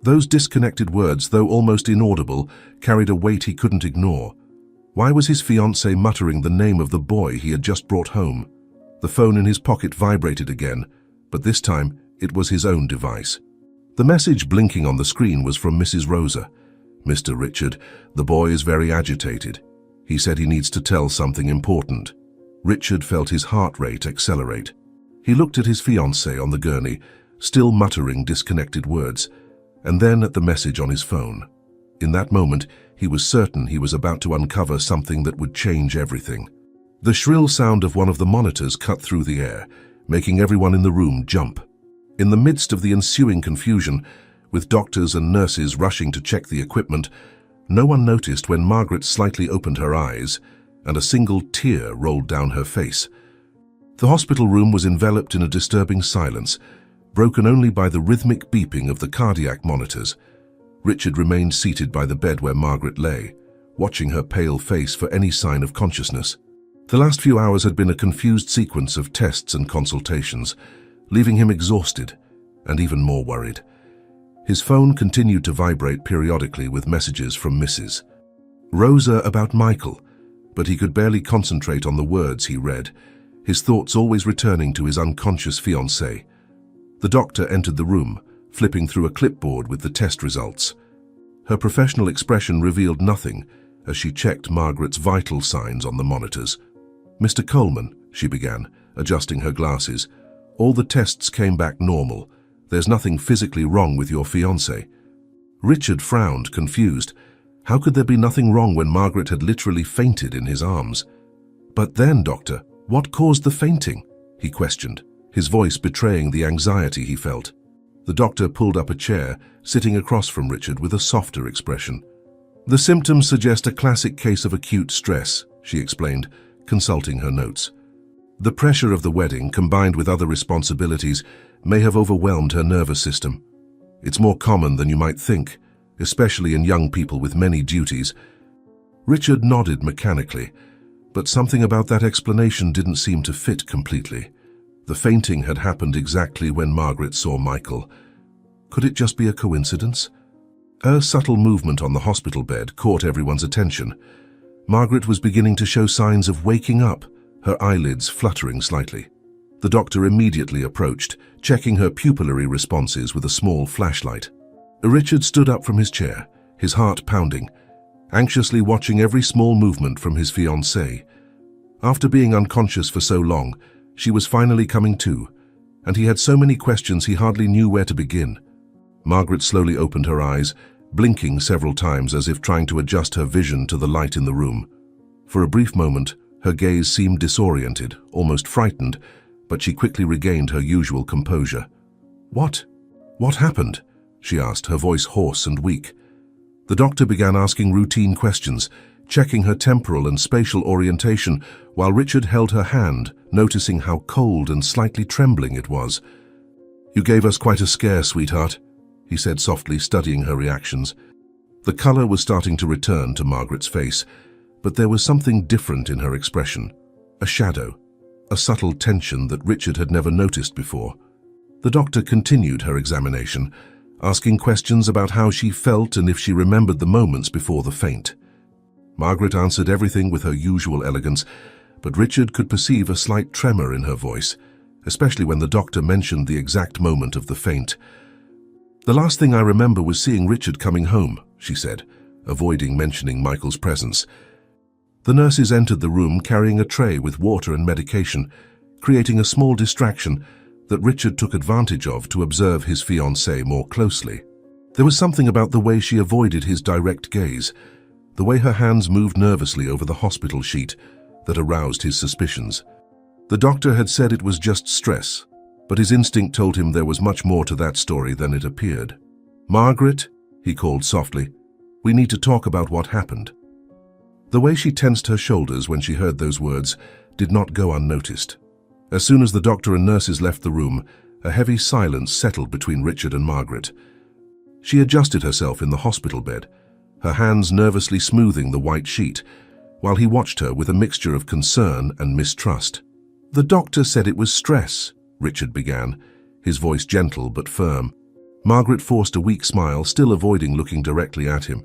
Those disconnected words, though almost inaudible, carried a weight he couldn't ignore. Why was his fiancée muttering the name of the boy he had just brought home? The phone in his pocket vibrated again, but this time it was his own device. The message blinking on the screen was from Mrs. Rosa. "Mr. Richard, the boy is very agitated. He said he needs to tell something important." Richard felt his heart rate accelerate. He looked at his fiancée on the gurney, still muttering disconnected words, and then at the message on his phone. In that moment, he was certain he was about to uncover something that would change everything. The shrill sound of one of the monitors cut through the air, making everyone in the room jump. In the midst of the ensuing confusion, with doctors and nurses rushing to check the equipment, no one noticed when Margaret slightly opened her eyes and a single tear rolled down her face. The hospital room was enveloped in a disturbing silence, broken only by the rhythmic beeping of the cardiac monitors. Richard remained seated by the bed where Margaret lay, watching her pale face for any sign of consciousness. The last few hours had been a confused sequence of tests and consultations, leaving him exhausted and even more worried. His phone continued to vibrate periodically with messages from Mrs. Rosa about Michael, but he could barely concentrate on the words he read, his thoughts always returning to his unconscious fiancée. The doctor entered the room, flipping through a clipboard with the test results. Her professional expression revealed nothing as she checked Margaret's vital signs on the monitors. "Mr. Coleman," she began, adjusting her glasses, "all the tests came back normal. There's nothing physically wrong with your fiancée." Richard frowned, confused. How could there be nothing wrong when Margaret had literally fainted in his arms? "But then, doctor, what caused the fainting?" he questioned, his voice betraying the anxiety he felt. The doctor pulled up a chair, sitting across from Richard with a softer expression. "The symptoms suggest a classic case of acute stress," she explained, consulting her notes. "The pressure of the wedding, combined with other responsibilities, may have overwhelmed her nervous system. It's more common than you might think, especially in young people with many duties." Richard nodded mechanically, but something about that explanation didn't seem to fit completely. The fainting had happened exactly when Margaret saw Michael. Could it just be a coincidence? A subtle movement on the hospital bed caught everyone's attention. Margaret was beginning to show signs of waking up, her eyelids fluttering slightly. The doctor immediately approached, checking her pupillary responses with a small flashlight. Richard stood up from his chair, his heart pounding, anxiously watching every small movement from his fiancée. After being unconscious for so long, she was finally coming to, and he had so many questions he hardly knew where to begin. Margaret slowly opened her eyes, blinking several times as if trying to adjust her vision to the light in the room. For a brief moment, her gaze seemed disoriented, almost frightened, but she quickly regained her usual composure. "What? What happened?" she asked, her voice hoarse and weak. The doctor began asking routine questions, checking her temporal and spatial orientation, while Richard held her hand, noticing how cold and slightly trembling it was. "You gave us quite a scare, sweetheart," he said softly, studying her reactions. The color was starting to return to Margaret's face, but there was something different in her expression. A shadow, a subtle tension that Richard had never noticed before. The doctor continued her examination, asking questions about how she felt and if she remembered the moments before the faint. Margaret answered everything with her usual elegance, but Richard could perceive a slight tremor in her voice, especially when the doctor mentioned the exact moment of the faint. "The last thing I remember was seeing Richard coming home," she said, avoiding mentioning Michael's presence. The nurses entered the room carrying a tray with water and medication, creating a small distraction that Richard took advantage of to observe his fiancée more closely. There was something about the way she avoided his direct gaze, the way her hands moved nervously over the hospital sheet, that aroused his suspicions. The doctor had said it was just stress, but his instinct told him there was much more to that story than it appeared. "Margaret," he called softly, "we need to talk about what happened." The way she tensed her shoulders when she heard those words did not go unnoticed. As soon as the doctor and nurses left the room, a heavy silence settled between Richard and Margaret. She adjusted herself in the hospital bed, her hands nervously smoothing the white sheet, while he watched her with a mixture of concern and mistrust. "The doctor said it was stress," Richard began, his voice gentle but firm. Margaret forced a weak smile, still avoiding looking directly at him.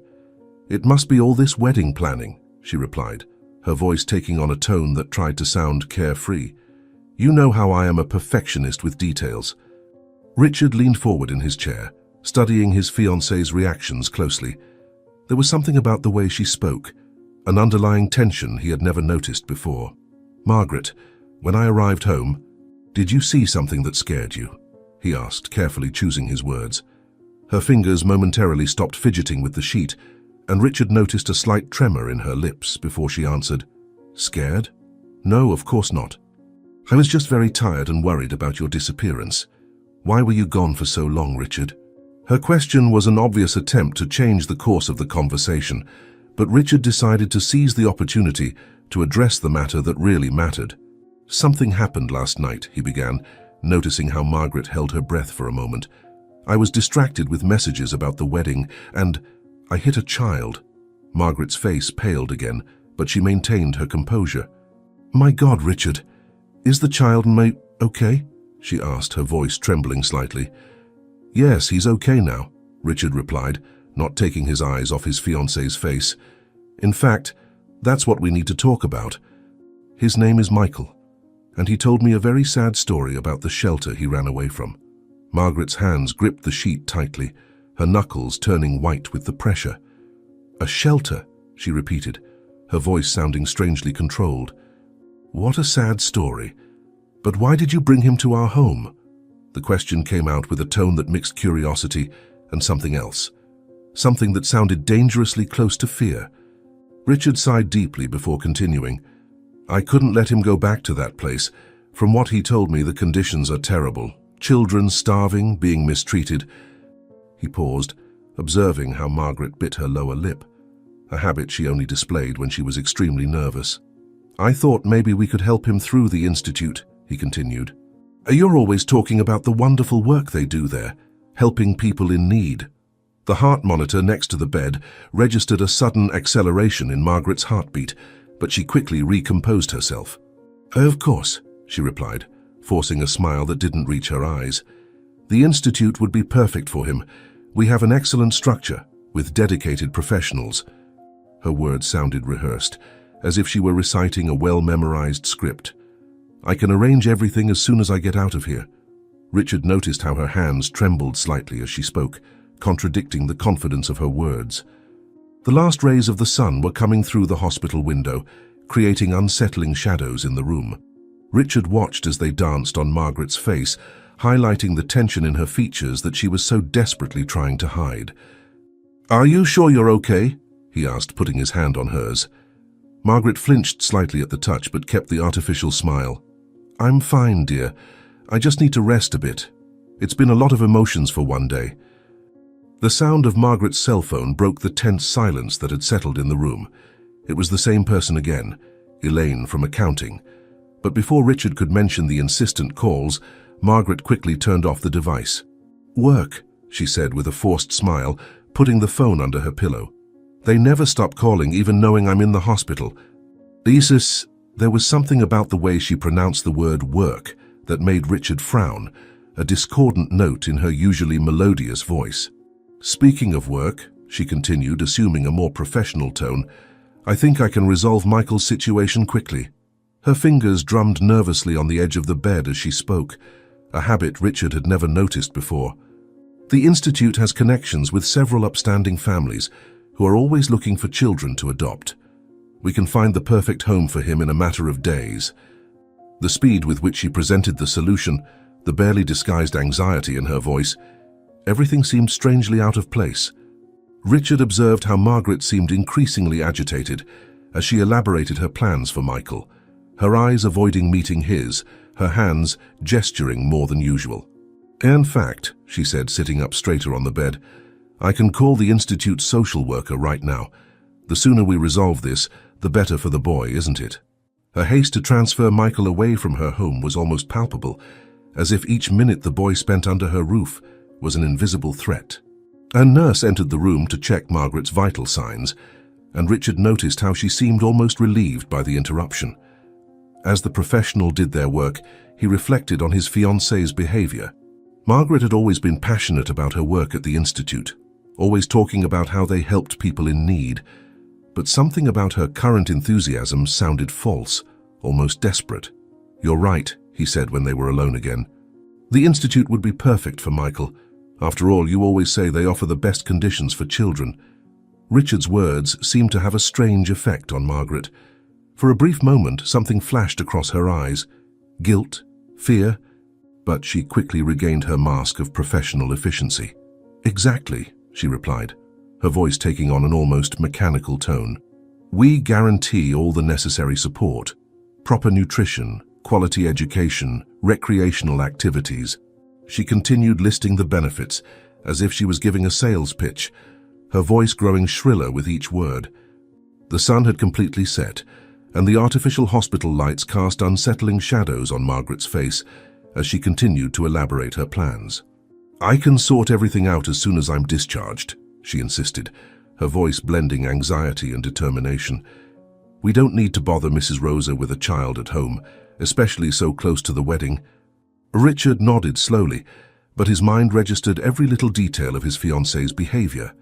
"It must be all this wedding planning," she replied, her voice taking on a tone that tried to sound carefree. "You know how I am a perfectionist with details." Richard leaned forward in his chair, studying his fiancée's reactions closely. There was something about the way she spoke, an underlying tension he had never noticed before. "Margaret, when I arrived home, did you see something that scared you?" he asked, carefully choosing his words. Her fingers momentarily stopped fidgeting with the sheet, and Richard noticed a slight tremor in her lips before she answered, "Scared? No, of course not. I was just very tired and worried about your disappearance. Why were you gone for so long, Richard?" Her question was an obvious attempt to change the course of the conversation, but Richard decided to seize the opportunity to address the matter that really mattered. "Something happened last night," he began, noticing how Margaret held her breath for a moment. "I was distracted with messages about the wedding, and I hit a child." Margaret's face paled again, but she maintained her composure. "My God, Richard, is the child okay?" she asked, her voice trembling slightly. "Yes, he's okay now," Richard replied, not taking his eyes off his fiancée's face. "In fact, that's what we need to talk about. His name is Michael, and he told me a very sad story about the shelter he ran away from." Margaret's hands gripped the sheet tightly, her knuckles turning white with the pressure. "A shelter," she repeated, her voice sounding strangely controlled. "What a sad story. But why did you bring him to our home?" The question came out with a tone that mixed curiosity and something else, something that sounded dangerously close to fear. Richard sighed deeply before continuing. "I couldn't let him go back to that place. From what he told me, the conditions are terrible. Children starving, being mistreated." He paused, observing how Margaret bit her lower lip, a habit she only displayed when she was extremely nervous. "I thought maybe we could help him through the institute," he continued. "You're always talking about the wonderful work they do there, helping people in need." The heart monitor next to the bed registered a sudden acceleration in Margaret's heartbeat, but she quickly recomposed herself. "Of course," she replied, forcing a smile that didn't reach her eyes. "The institute would be perfect for him. We have an excellent structure, with dedicated professionals." Her words sounded rehearsed, as if she were reciting a well-memorized script. I can arrange everything as soon as I get out of here." Richard noticed how her hands trembled slightly as she spoke, contradicting the confidence of her words. The last rays of the sun were coming through the hospital window, creating unsettling shadows in the room. Richard watched as they danced on Margaret's face, highlighting the tension in her features that she was so desperately trying to hide. "Are you sure you're okay?" he asked, putting his hand on hers. Margaret flinched slightly at the touch but kept the artificial smile. "I'm fine, dear. I just need to rest a bit. It's been a lot of emotions for one day." The sound of Margaret's cell phone broke the tense silence that had settled in the room. It was the same person again, Elaine from accounting. But before Richard could mention the insistent calls, Margaret quickly turned off the device. "Work," she said with a forced smile, putting the phone under her pillow. "They never stop calling, even knowing I'm in the hospital." Isis, there was something about the way she pronounced the word work that made Richard frown, a discordant note in her usually melodious voice. "Speaking of work," she continued, assuming a more professional tone, "I think I can resolve Michael's situation quickly." Her fingers drummed nervously on the edge of the bed as she spoke, a habit Richard had never noticed before. "The Institute has connections with several upstanding families who are always looking for children to adopt. We can find the perfect home for him in a matter of days." The speed with which she presented the solution, the barely disguised anxiety in her voice, everything seemed strangely out of place. Richard observed how Margaret seemed increasingly agitated as she elaborated her plans for Michael, her eyes avoiding meeting his, her hands gesturing more than usual. "In fact," she said, sitting up straighter on the bed, "I can call the Institute's social worker right now. The sooner we resolve this, the better for the boy, isn't it?" Her haste to transfer Michael away from her home was almost palpable, as if each minute the boy spent under her roof was an invisible threat. A nurse entered the room to check Margaret's vital signs, and Richard noticed how she seemed almost relieved by the interruption. As the professional did their work, he reflected on his fiancée's behavior. Margaret had always been passionate about her work at the Institute, always talking about how they helped people in need, but something about her current enthusiasm sounded false, almost desperate. "You're right," he said when they were alone again. "The Institute would be perfect for Michael. After all, you always say they offer the best conditions for children." Richard's words seemed to have a strange effect on Margaret. For a brief moment, something flashed across her eyes. Guilt, fear, but she quickly regained her mask of professional efficiency. "Exactly," she replied, her voice taking on an almost mechanical tone. "We guarantee all the necessary support, proper nutrition, quality education, recreational activities." She continued listing the benefits, as if she was giving a sales pitch, her voice growing shriller with each word. The sun had completely set, and the artificial hospital lights cast unsettling shadows on Margaret's face as she continued to elaborate her plans. "I can sort everything out as soon as I'm discharged," she insisted, her voice blending anxiety and determination. "We don't need to bother Mrs. Rosa with a child at home, especially so close to the wedding." Richard nodded slowly, but his mind registered every little detail of his fiancée's behavior.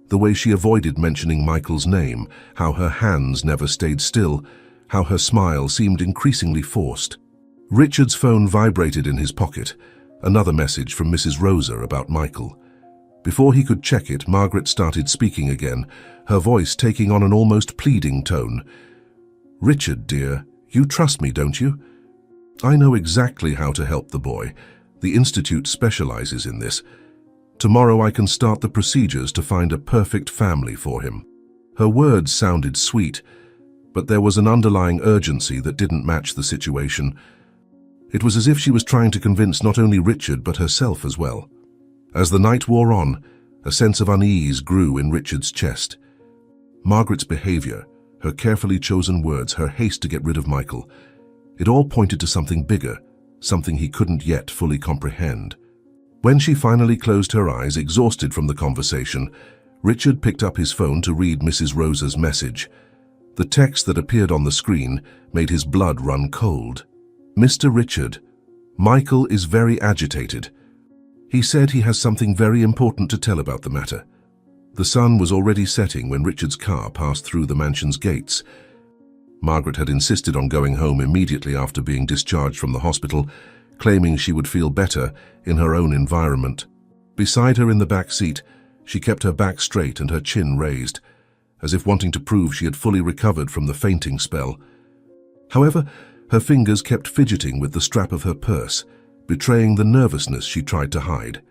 The way she avoided mentioning Michael's name, how her hands never stayed still, how her smile seemed increasingly forced. Richard's phone vibrated in his pocket, another message from Mrs. Rosa about Michael. Before he could check it, Margaret started speaking again, her voice taking on an almost pleading tone. "Richard, dear, you trust me, don't you? I know exactly how to help the boy. The Institute specializes in this. Tomorrow I can start the procedures to find a perfect family for him." Her words sounded sweet, but there was an underlying urgency that didn't match the situation. It was as if she was trying to convince not only Richard but herself as well. As the night wore on, a sense of unease grew in Richard's chest. Margaret's behavior, her carefully chosen words, her haste to get rid of Michael, it all pointed to something bigger, something he couldn't yet fully comprehend. When she finally closed her eyes, exhausted from the conversation, Richard picked up his phone to read Mrs. Rosa's message. The text that appeared on the screen made his blood run cold. "Mr. Richard, Michael is very agitated. He said he has something very important to tell about the matter." The sun was already setting when Richard's car passed through the mansion's gates. Margaret had insisted on going home immediately after being discharged from the hospital, claiming she would feel better in her own environment. Beside her in the back seat, she kept her back straight and her chin raised, as if wanting to prove she had fully recovered from the fainting spell. However, her fingers kept fidgeting with the strap of her purse, betraying the nervousness she tried to hide.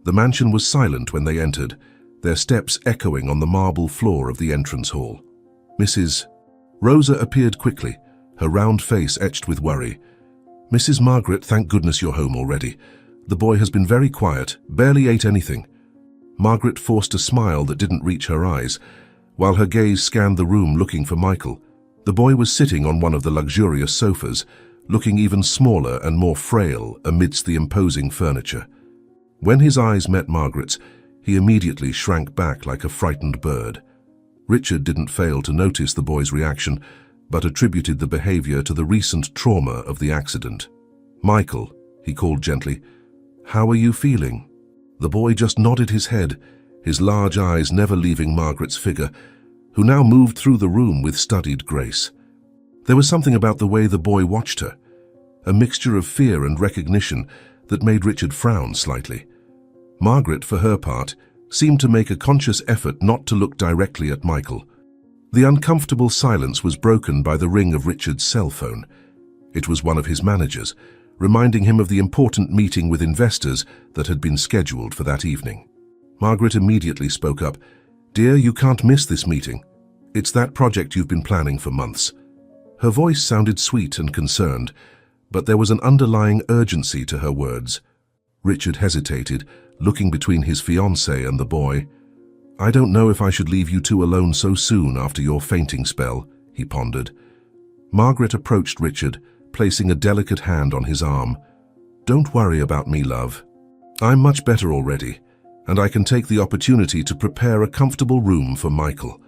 The mansion was silent when they entered, their steps echoing on the marble floor of the entrance hall. Mrs. Rosa appeared quickly, her round face etched with worry. "Mrs. Margaret, thank goodness you're home already. The boy has been very quiet, barely ate anything." Margaret forced a smile that didn't reach her eyes, while her gaze scanned the room looking for Michael. The boy was sitting on one of the luxurious sofas, looking even smaller and more frail amidst the imposing furniture. When his eyes met Margaret's, he immediately shrank back like a frightened bird. Richard didn't fail to notice the boy's reaction, but attributed the behavior to the recent trauma of the accident. "Michael," he called gently, "how are you feeling?" The boy just nodded his head, his large eyes never leaving Margaret's figure, who now moved through the room with studied grace. There was something about the way the boy watched her, a mixture of fear and recognition that made Richard frown slightly. Margaret, for her part, seemed to make a conscious effort not to look directly at Michael. The uncomfortable silence was broken by the ring of Richard's cell phone. It was one of his managers, reminding him of the important meeting with investors that had been scheduled for that evening. Margaret immediately spoke up. "Dear, you can't miss this meeting. It's that project you've been planning for months." Her voice sounded sweet and concerned, but there was an underlying urgency to her words. Richard hesitated, looking between his fiancée and the boy. "I don't know if I should leave you two alone so soon after your fainting spell," he pondered. Margaret approached Richard, placing a delicate hand on his arm. "Don't worry about me, love. I'm much better already, and I can take the opportunity to prepare a comfortable room for Michael."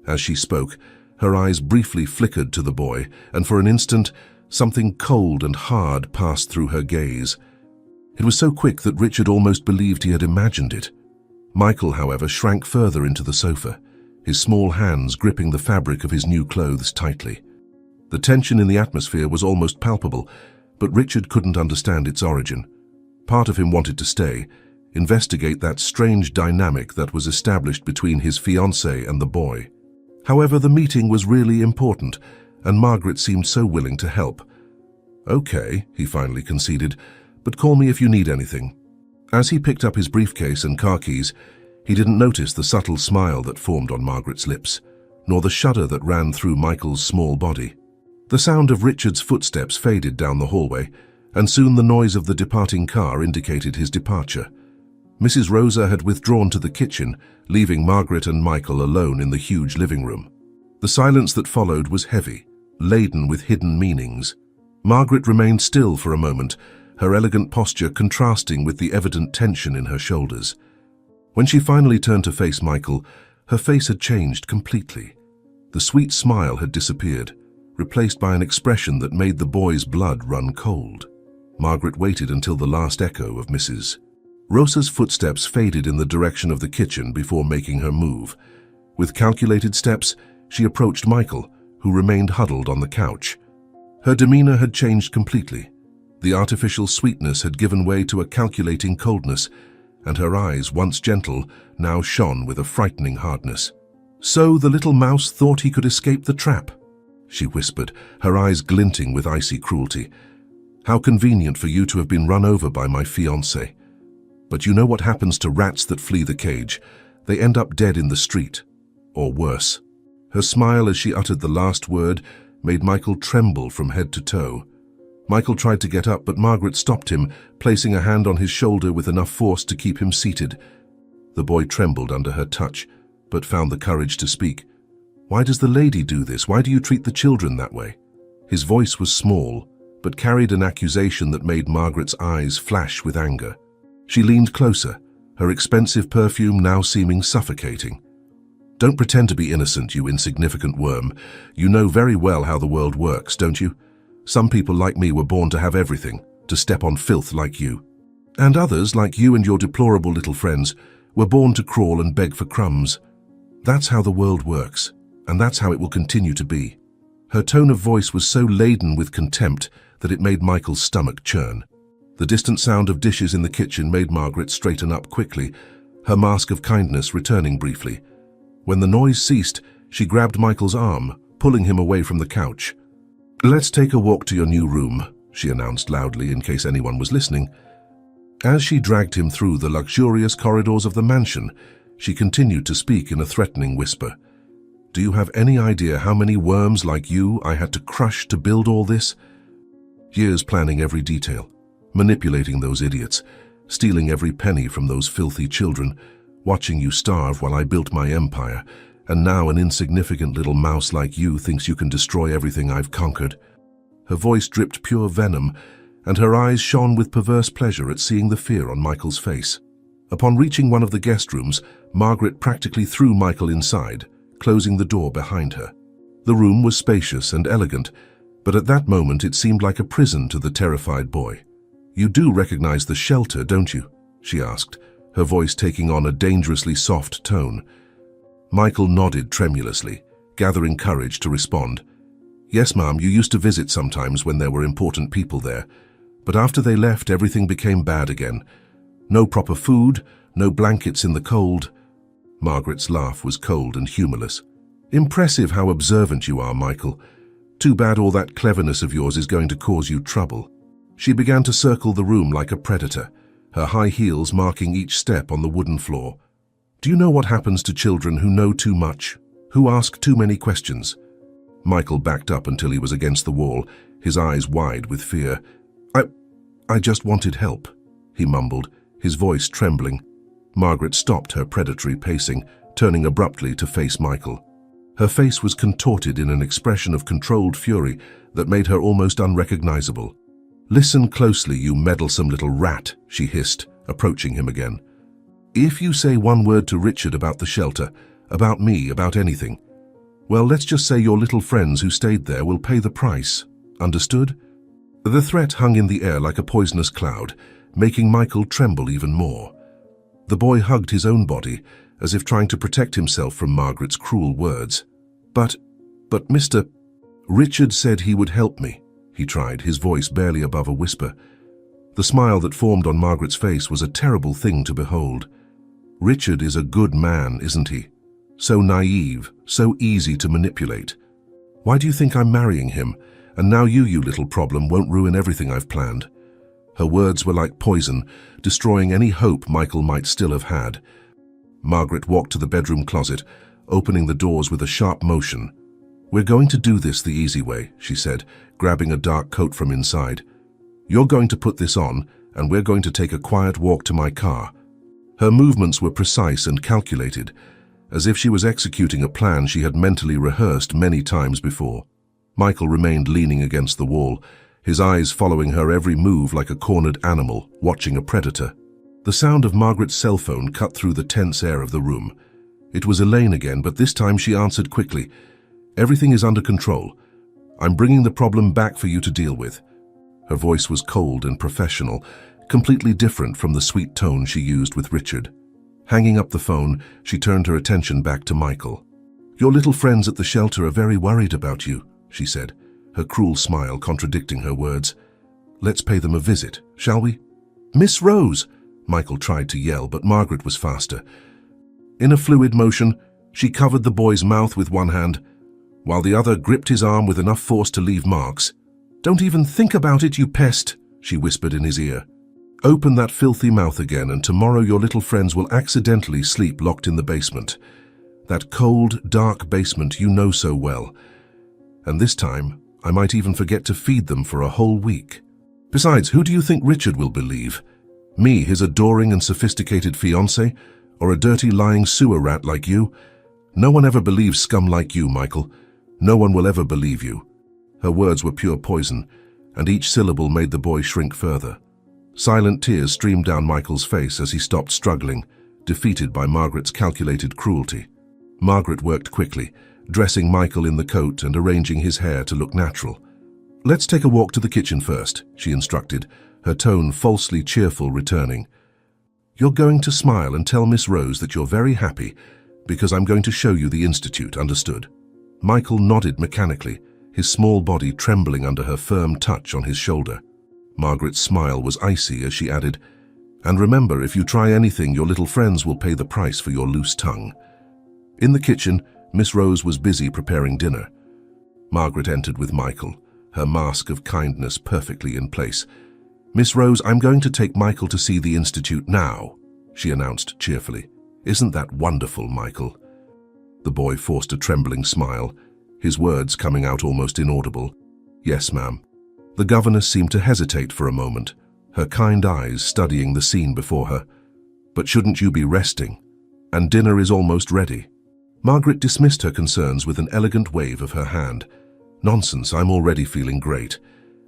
As she spoke, her eyes briefly flickered to the boy, and for an instant, something cold and hard passed through her gaze. It was so quick that Richard almost believed he had imagined it. Michael, however, shrank further into the sofa, his small hands gripping the fabric of his new clothes tightly. The tension in the atmosphere was almost palpable, but Richard couldn't understand its origin. Part of him wanted to stay, investigate that strange dynamic that was established between his fiancée and the boy. However, the meeting was really important, and Margaret seemed so willing to help. "Okay," he finally conceded, "but call me if you need anything." As he picked up his briefcase and car keys, he didn't notice the subtle smile that formed on Margaret's lips, nor the shudder that ran through Michael's small body. The sound of Richard's footsteps faded down the hallway, and soon the noise of the departing car indicated his departure. Mrs. Rosa had withdrawn to the kitchen, leaving Margaret and Michael alone in the huge living room. The silence that followed was heavy, laden with hidden meanings. Margaret remained still for a moment, her elegant posture contrasting with the evident tension in her shoulders. When she finally turned to face Michael, her face had changed completely. The sweet smile had disappeared, replaced by an expression that made the boy's blood run cold. Margaret waited until the last echo of Mrs. Rosa's footsteps faded in the direction of the kitchen before making her move. With calculated steps, she approached Michael, who remained huddled on the couch. Her demeanor had changed completely. The artificial sweetness had given way to a calculating coldness, and her eyes, once gentle, now shone with a frightening hardness. "So the little mouse thought he could escape the trap," she whispered, her eyes glinting with icy cruelty. "How convenient for you to have been run over by my fiancé. But you know what happens to rats that flee the cage? They end up dead in the street, or worse." Her smile as she uttered the last word made Michael tremble from head to toe. Michael tried to get up, but Margaret stopped him, placing a hand on his shoulder with enough force to keep him seated. The boy trembled under her touch, but found the courage to speak. "Why does the lady do this? Why do you treat the children that way?" His voice was small, but carried an accusation that made Margaret's eyes flash with anger. She leaned closer, her expensive perfume now seeming suffocating. "Don't pretend to be innocent, you insignificant worm. You know very well how the world works, don't you? Some people like me were born to have everything, to step on filth like you. And others, like you and your deplorable little friends, were born to crawl and beg for crumbs. That's how the world works, and that's how it will continue to be." Her tone of voice was so laden with contempt that it made Michael's stomach churn. The distant sound of dishes in the kitchen made Margaret straighten up quickly, her mask of kindness returning briefly. When the noise ceased, she grabbed Michael's arm, pulling him away from the couch. "Let's take a walk to your new room," she announced loudly in case anyone was listening. As she dragged him through the luxurious corridors of the mansion, she continued to speak in a threatening whisper. "Do you have any idea how many worms like you I had to crush to build all this? Years planning every detail, manipulating those idiots, stealing every penny from those filthy children, watching you starve while I built my empire, and now an insignificant little mouse like you thinks you can destroy everything I've conquered." Her voice dripped pure venom, and her eyes shone with perverse pleasure at seeing the fear on Michael's face. Upon reaching one of the guest rooms, Margaret practically threw Michael inside, closing the door behind her. The room was spacious and elegant, but at that moment it seemed like a prison to the terrified boy. "You do recognize the shelter, don't you?" she asked, her voice taking on a dangerously soft tone. Michael nodded tremulously, gathering courage to respond. "Yes, Ma'am, you used to visit sometimes when there were important people there. But after they left, everything became bad again. No proper food, no blankets in the cold." Margaret's laugh was cold and humorless. "Impressive how observant you are, Michael. Too bad all that cleverness of yours is going to cause you trouble." She began to circle the room like a predator, her high heels marking each step on the wooden floor. "Do you know what happens to children who know too much, who ask too many questions?" Michael backed up until he was against the wall, his eyes wide with fear. I just wanted help," he mumbled, his voice trembling. Margaret stopped her predatory pacing, turning abruptly to face Michael. Her face was contorted in an expression of controlled fury that made her almost unrecognizable. "Listen closely, you meddlesome little rat," she hissed, approaching him again. "If you say one word to Richard about the shelter, about me, about anything, well, let's just say your little friends who stayed there will pay the price. Understood?" The threat hung in the air like a poisonous cloud, making Michael tremble even more. The boy hugged his own body, as if trying to protect himself from Margaret's cruel words. But Mr. Richard said he would help me," he tried, his voice barely above a whisper. The smile that formed on Margaret's face was a terrible thing to behold. "Richard is a good man, isn't he? So naive, so easy to manipulate. Why do you think I'm marrying him? And now you little problem, won't ruin everything I've planned." Her words were like poison, destroying any hope Michael might still have had. Margaret walked to the bedroom closet, opening the doors with a sharp motion. "We're going to do this the easy way," she said, grabbing a dark coat from inside. "You're going to put this on, and we're going to take a quiet walk to my car." Her movements were precise and calculated, as if she was executing a plan she had mentally rehearsed many times before. Michael remained leaning against the wall, his eyes following her every move like a cornered animal watching a predator. The sound of Margaret's cell phone cut through the tense air of the room. It was Elaine again, but this time she answered quickly. "Everything is under control. I'm bringing the problem back for you to deal with." Her voice was cold and professional, completely different from the sweet tone she used with Richard. Hanging up the phone, she turned her attention back to Michael. "Your little friends at the shelter are very worried about you," she said, her cruel smile contradicting her words. "Let's pay them a visit, shall we?" "Miss Rose!" Michael tried to yell, but Margaret was faster. In a fluid motion, she covered the boy's mouth with one hand, while the other gripped his arm with enough force to leave marks. "Don't even think about it, you pest," she whispered in his ear. "Open that filthy mouth again, and tomorrow your little friends will accidentally sleep locked in the basement. That cold, dark basement you know so well. And this time, I might even forget to feed them for a whole week. Besides, who do you think Richard will believe? Me, his adoring and sophisticated fiancé, or a dirty lying sewer rat like you? No one ever believes scum like you, Michael. No one will ever believe you." Her words were pure poison, and each syllable made the boy shrink further. Silent tears streamed down Michael's face as he stopped struggling, defeated by Margaret's calculated cruelty. Margaret worked quickly, dressing Michael in the coat and arranging his hair to look natural. "Let's take a walk to the kitchen first," she instructed, her tone falsely cheerful returning. "You're going to smile and tell Miss Rose that you're very happy, because I'm going to show you the institute, understood?" Michael nodded mechanically, his small body trembling under her firm touch on his shoulder. Margaret's smile was icy as she added, "And remember, if you try anything, your little friends will pay the price for your loose tongue." In the kitchen, Miss Rose was busy preparing dinner. Margaret entered with Michael, her mask of kindness perfectly in place. "Miss Rose, I'm going to take Michael to see the Institute now," she announced cheerfully. "Isn't that wonderful, Michael?" The boy forced a trembling smile, his words coming out almost inaudible. "Yes, ma'am." The governess seemed to hesitate for a moment, her kind eyes studying the scene before her. "But shouldn't you be resting? And dinner is almost ready." Margaret dismissed her concerns with an elegant wave of her hand. "Nonsense, I'm already feeling great.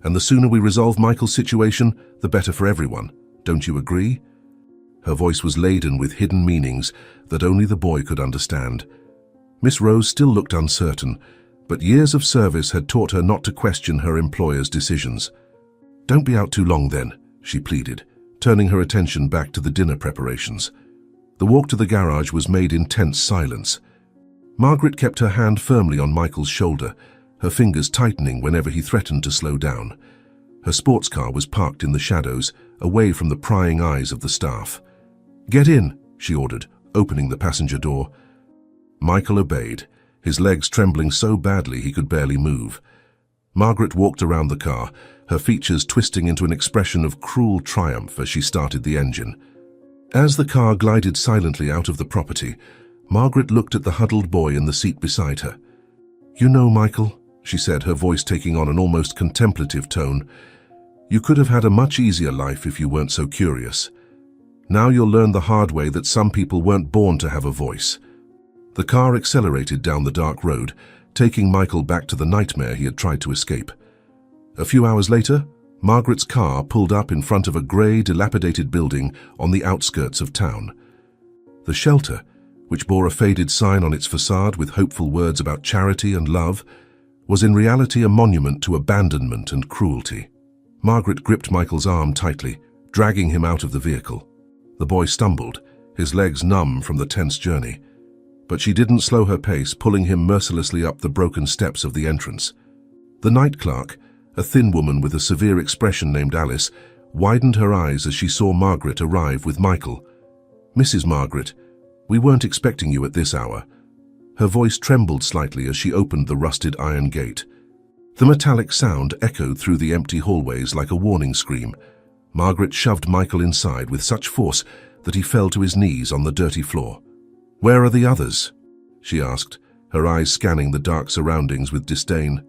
And the sooner we resolve Michael's situation, the better for everyone. Don't you agree?" Her voice was laden with hidden meanings that only the boy could understand. Miss Rose still looked uncertain, but years of service had taught her not to question her employer's decisions. "Don't be out too long then," she pleaded, turning her attention back to the dinner preparations. The walk to the garage was made in tense silence. Margaret kept her hand firmly on Michael's shoulder, her fingers tightening whenever he threatened to slow down. Her sports car was parked in the shadows, away from the prying eyes of the staff. "Get in," she ordered, opening the passenger door. Michael obeyed, his legs trembling so badly he could barely move. Margaret walked around the car, her features twisting into an expression of cruel triumph as she started the engine. As the car glided silently out of the property, Margaret looked at the huddled boy in the seat beside her. "You know, Michael," she said, her voice taking on an almost contemplative tone, "you could have had a much easier life if you weren't so curious. Now you'll learn the hard way that some people weren't born to have a voice." The car accelerated down the dark road, taking Michael back to the nightmare he had tried to escape. A few hours later, Margaret's car pulled up in front of a grey, dilapidated building on the outskirts of town. The shelter, which bore a faded sign on its facade with hopeful words about charity and love, was in reality a monument to abandonment and cruelty. Margaret gripped Michael's arm tightly, dragging him out of the vehicle. The boy stumbled, his legs numb from the tense journey. But she didn't slow her pace, pulling him mercilessly up the broken steps of the entrance. The night clerk, a thin woman with a severe expression named Alice, widened her eyes as she saw Margaret arrive with Michael. "Mrs. Margaret, we weren't expecting you at this hour." Her voice trembled slightly as she opened the rusted iron gate. The metallic sound echoed through the empty hallways like a warning scream. Margaret shoved Michael inside with such force that he fell to his knees on the dirty floor. "Where are the others?" she asked, her eyes scanning the dark surroundings with disdain.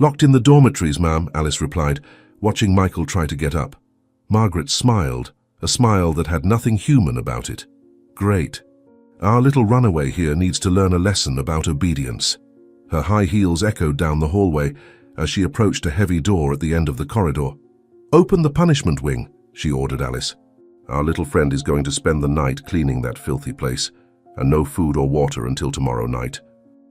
"Locked in the dormitories, ma'am," Alice replied, watching Michael try to get up. Margaret smiled, a smile that had nothing human about it. "Great. Our little runaway here needs to learn a lesson about obedience." Her high heels echoed down the hallway as she approached a heavy door at the end of the corridor. "Open the punishment wing," she ordered Alice. "Our little friend is going to spend the night cleaning that filthy place, and no food or water until tomorrow night."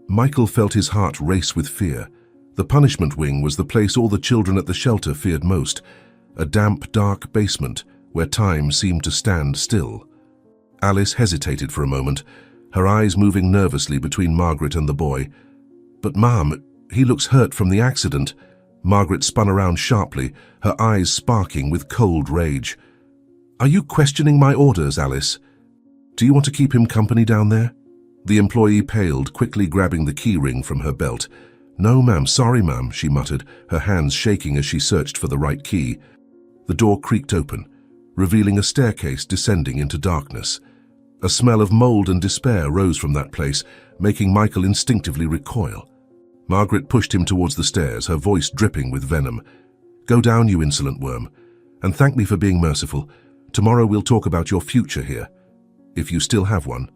Michael felt his heart race with fear. The punishment wing was the place all the children at the shelter feared most, a damp, dark basement where time seemed to stand still. Alice hesitated for a moment, her eyes moving nervously between Margaret and the boy. "But Ma'am, he looks hurt from the accident." Margaret spun around sharply, her eyes sparking with cold rage. "Are you questioning my orders, Alice? Do you want to keep him company down there?" The employee paled, quickly grabbing the key ring from her belt. "No, ma'am, sorry, ma'am," she muttered, her hands shaking as she searched for the right key. The door creaked open, revealing a staircase descending into darkness. A smell of mold and despair rose from that place, making Michael instinctively recoil. Margaret pushed him towards the stairs, her voice dripping with venom. "Go down, you insolent worm, and thank me for being merciful. Tomorrow we'll talk about your future here, if you still have one."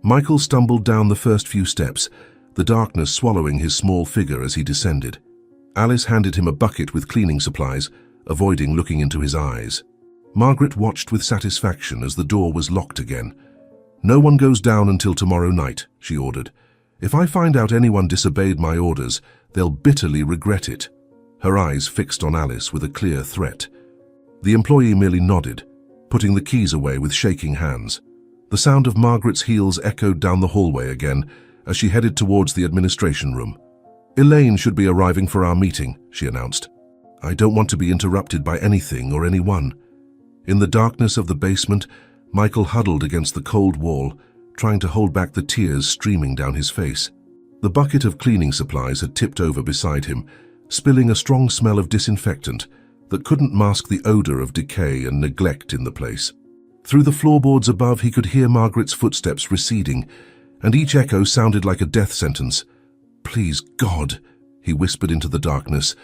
Michael stumbled down the first few steps, the darkness swallowing his small figure as he descended. Alice handed him a bucket with cleaning supplies, avoiding looking into his eyes. Margaret watched with satisfaction as the door was locked again. "No one goes down until tomorrow night," she ordered. "If I find out anyone disobeyed my orders, they'll bitterly regret it." Her eyes fixed on Alice with a clear threat. The employee merely nodded, putting the keys away with shaking hands. The sound of Margaret's heels echoed down the hallway again as she headed towards the administration room. "Elaine should be arriving for our meeting," she announced. "I don't want to be interrupted by anything or anyone." In the darkness of the basement, Michael huddled against the cold wall, trying to hold back the tears streaming down his face. The bucket of cleaning supplies had tipped over beside him, spilling a strong smell of disinfectant that couldn't mask the odor of decay and neglect in the place. Through the floorboards above, he could hear Margaret's footsteps receding, and each echo sounded like a death sentence. "Please, God," he whispered into the darkness,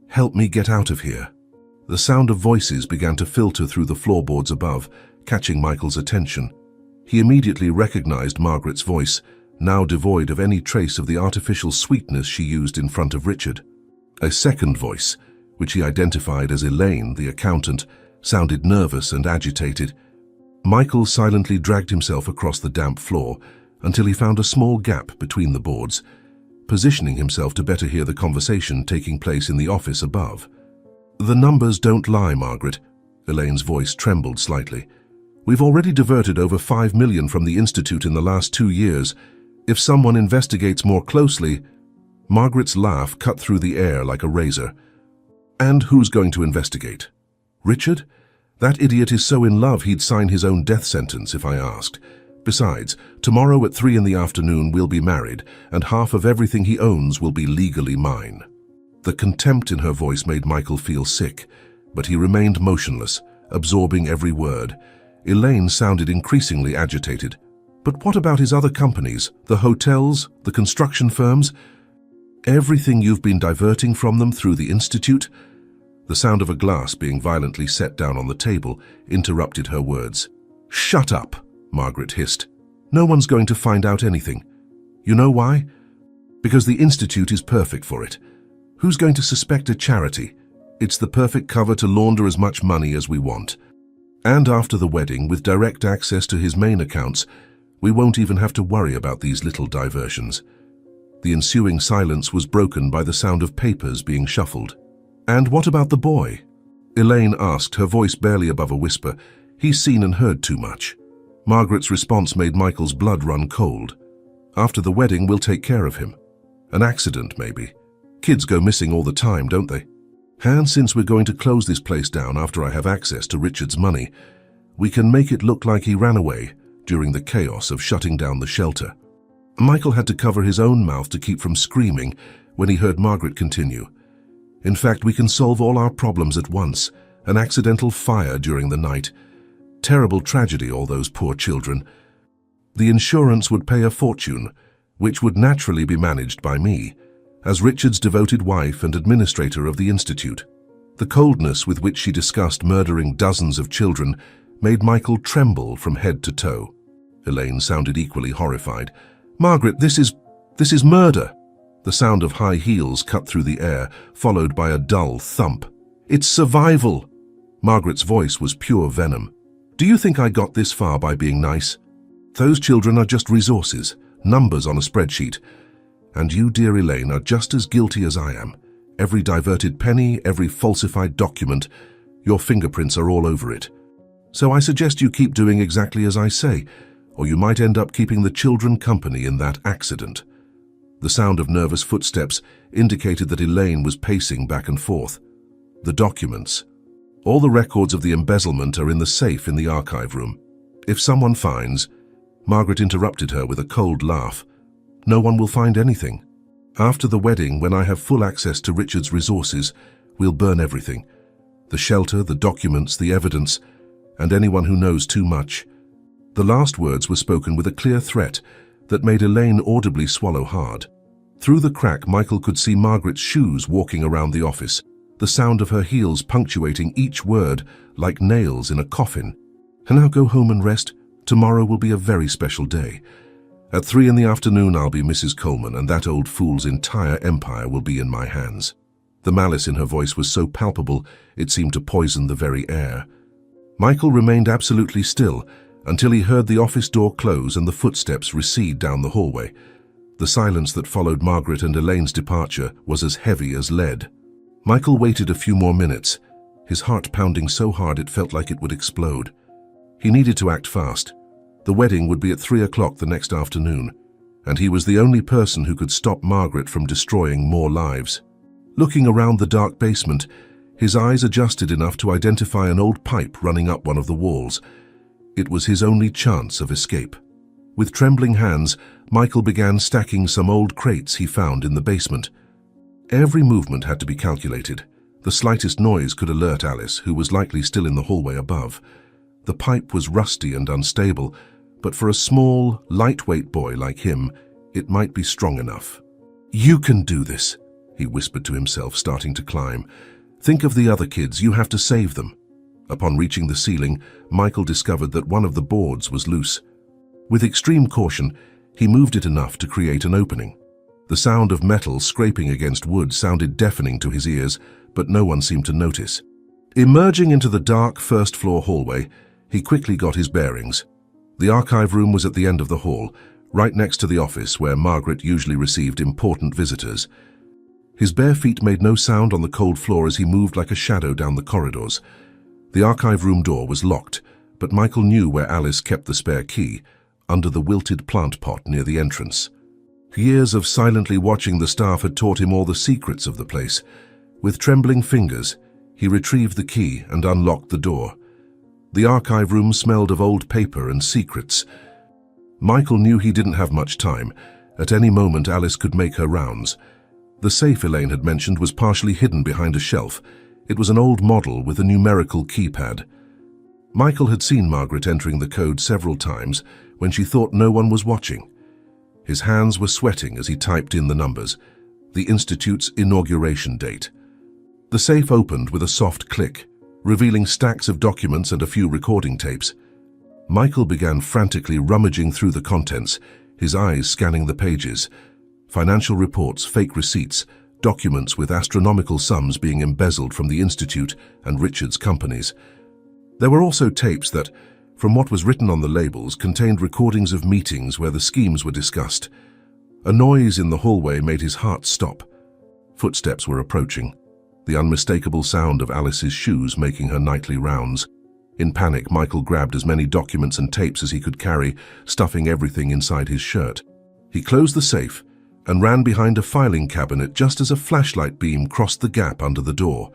"help me get out of here." The sound of voices began to filter through the floorboards above, catching Michael's attention. He immediately recognized Margaret's voice, now devoid of any trace of the artificial sweetness she used in front of Richard. A second voice, which he identified as Elaine, the accountant, sounded nervous and agitated. Michael silently dragged himself across the damp floor until he found a small gap between the boards, positioning himself to better hear the conversation taking place in the office above. "The numbers don't lie, Margaret." Elaine's voice trembled slightly. "We've already diverted over 5 million from the Institute in the last 2 years. If someone investigates more closely..." Margaret's laugh cut through the air like a razor. "And who's going to investigate? Richard? That idiot is so in love he'd sign his own death sentence if I asked. Besides, tomorrow at 3 in the afternoon we'll be married, and half of everything he owns will be legally mine." The contempt in her voice made Michael feel sick, but he remained motionless, absorbing every word. Elaine sounded increasingly agitated. "But what about his other companies, the hotels, the construction firms? Everything you've been diverting from them through the Institute?" The sound of a glass being violently set down on the table interrupted her words. "Shut up," Margaret hissed. "No one's going to find out anything. You know why? Because the Institute is perfect for it. Who's going to suspect a charity? It's the perfect cover to launder as much money as we want. And after the wedding, with direct access to his main accounts, we won't even have to worry about these little diversions." The ensuing silence was broken by the sound of papers being shuffled. "And what about the boy?" Elaine asked, her voice barely above a whisper. "He's seen and heard too much." Margaret's response made Michael's blood run cold. "After the wedding, we'll take care of him. An accident, maybe. Kids go missing all the time, don't they? And since we're going to close this place down after I have access to Richard's money, we can make it look like he ran away during the chaos of shutting down the shelter." Michael had to cover his own mouth to keep from screaming when he heard Margaret continue. "In fact, we can solve all our problems at once. An accidental fire during the night. Terrible tragedy, all those poor children. The insurance would pay a fortune, which would naturally be managed by me, as Richard's devoted wife and administrator of the Institute." The coldness with which she discussed murdering dozens of children made Michael tremble from head to toe. Elaine sounded equally horrified. "Margaret, this is murder." The sound of high heels cut through the air, followed by a dull thump. "It's survival." Margaret's voice was pure venom. "Do you think I got this far by being nice? Those children are just resources, numbers on a spreadsheet. And you, dear Elaine, are just as guilty as I am. Every diverted penny, every falsified document, your fingerprints are all over it. So I suggest you keep doing exactly as I say, or you might end up keeping the children company in that accident." The sound of nervous footsteps indicated that Elaine was pacing back and forth. "The documents. All the records of the embezzlement are in the safe in the archive room. If someone finds..." Margaret interrupted her with a cold laugh. "No one will find anything. After the wedding, when I have full access to Richard's resources, we'll burn everything. The shelter, the documents, the evidence, and anyone who knows too much." The last words were spoken with a clear threat that made Elaine audibly swallow hard. Through the crack, Michael could see Margaret's shoes walking around the office, the sound of her heels punctuating each word like nails in a coffin. "And now go home and rest. Tomorrow will be a very special day. At 3 in the afternoon I'll be Mrs. Coleman, and that old fool's entire empire will be in my hands." The malice in her voice was so palpable it seemed to poison the very air. Michael remained absolutely still until he heard the office door close and the footsteps recede down the hallway. The silence that followed Margaret and Elaine's departure was as heavy as lead. Michael waited a few more minutes, his heart pounding so hard it felt like it would explode. He needed to act fast. The wedding would be at 3 o'clock the next afternoon, and he was the only person who could stop Margaret from destroying more lives. Looking around the dark basement, his eyes adjusted enough to identify an old pipe running up one of the walls. It was his only chance of escape. With trembling hands, Michael began stacking some old crates he found in the basement. Every movement had to be calculated. The slightest noise could alert Alice, who was likely still in the hallway above. The pipe was rusty and unstable, but for a small, lightweight boy like him, it might be strong enough. "You can do this," he whispered to himself, starting to climb. "Think of the other kids, you have to save them." Upon reaching the ceiling, Michael discovered that one of the boards was loose. With extreme caution, he moved it enough to create an opening. The sound of metal scraping against wood sounded deafening to his ears, but no one seemed to notice. Emerging into the dark first-floor hallway, he quickly got his bearings. The archive room was at the end of the hall, right next to the office where Margaret usually received important visitors. His bare feet made no sound on the cold floor as he moved like a shadow down the corridors. The archive room door was locked, but Michael knew where Alice kept the spare key, under the wilted plant pot near the entrance. Years of silently watching the staff had taught him all the secrets of the place. With trembling fingers, he retrieved the key and unlocked the door. The archive room smelled of old paper and secrets. Michael knew he didn't have much time. At any moment, Alice could make her rounds. The safe Elaine had mentioned was partially hidden behind a shelf. It was an old model with a numerical keypad. Michael had seen Margaret entering the code several times when she thought no one was watching. His hands were sweating as he typed in the numbers, the Institute's inauguration date. The safe opened with a soft click, revealing stacks of documents and a few recording tapes. Michael began frantically rummaging through the contents, his eyes scanning the pages. Financial reports, fake receipts, documents with astronomical sums being embezzled from the Institute and Richard's companies. There were also tapes that, from what was written on the labels, contained recordings of meetings where the schemes were discussed. A noise in the hallway made his heart stop. Footsteps were approaching, the unmistakable sound of Alice's shoes making her nightly rounds. In panic, Michael grabbed as many documents and tapes as he could carry, stuffing everything inside his shirt. He closed the safe and ran behind a filing cabinet just as a flashlight beam crossed the gap under the door.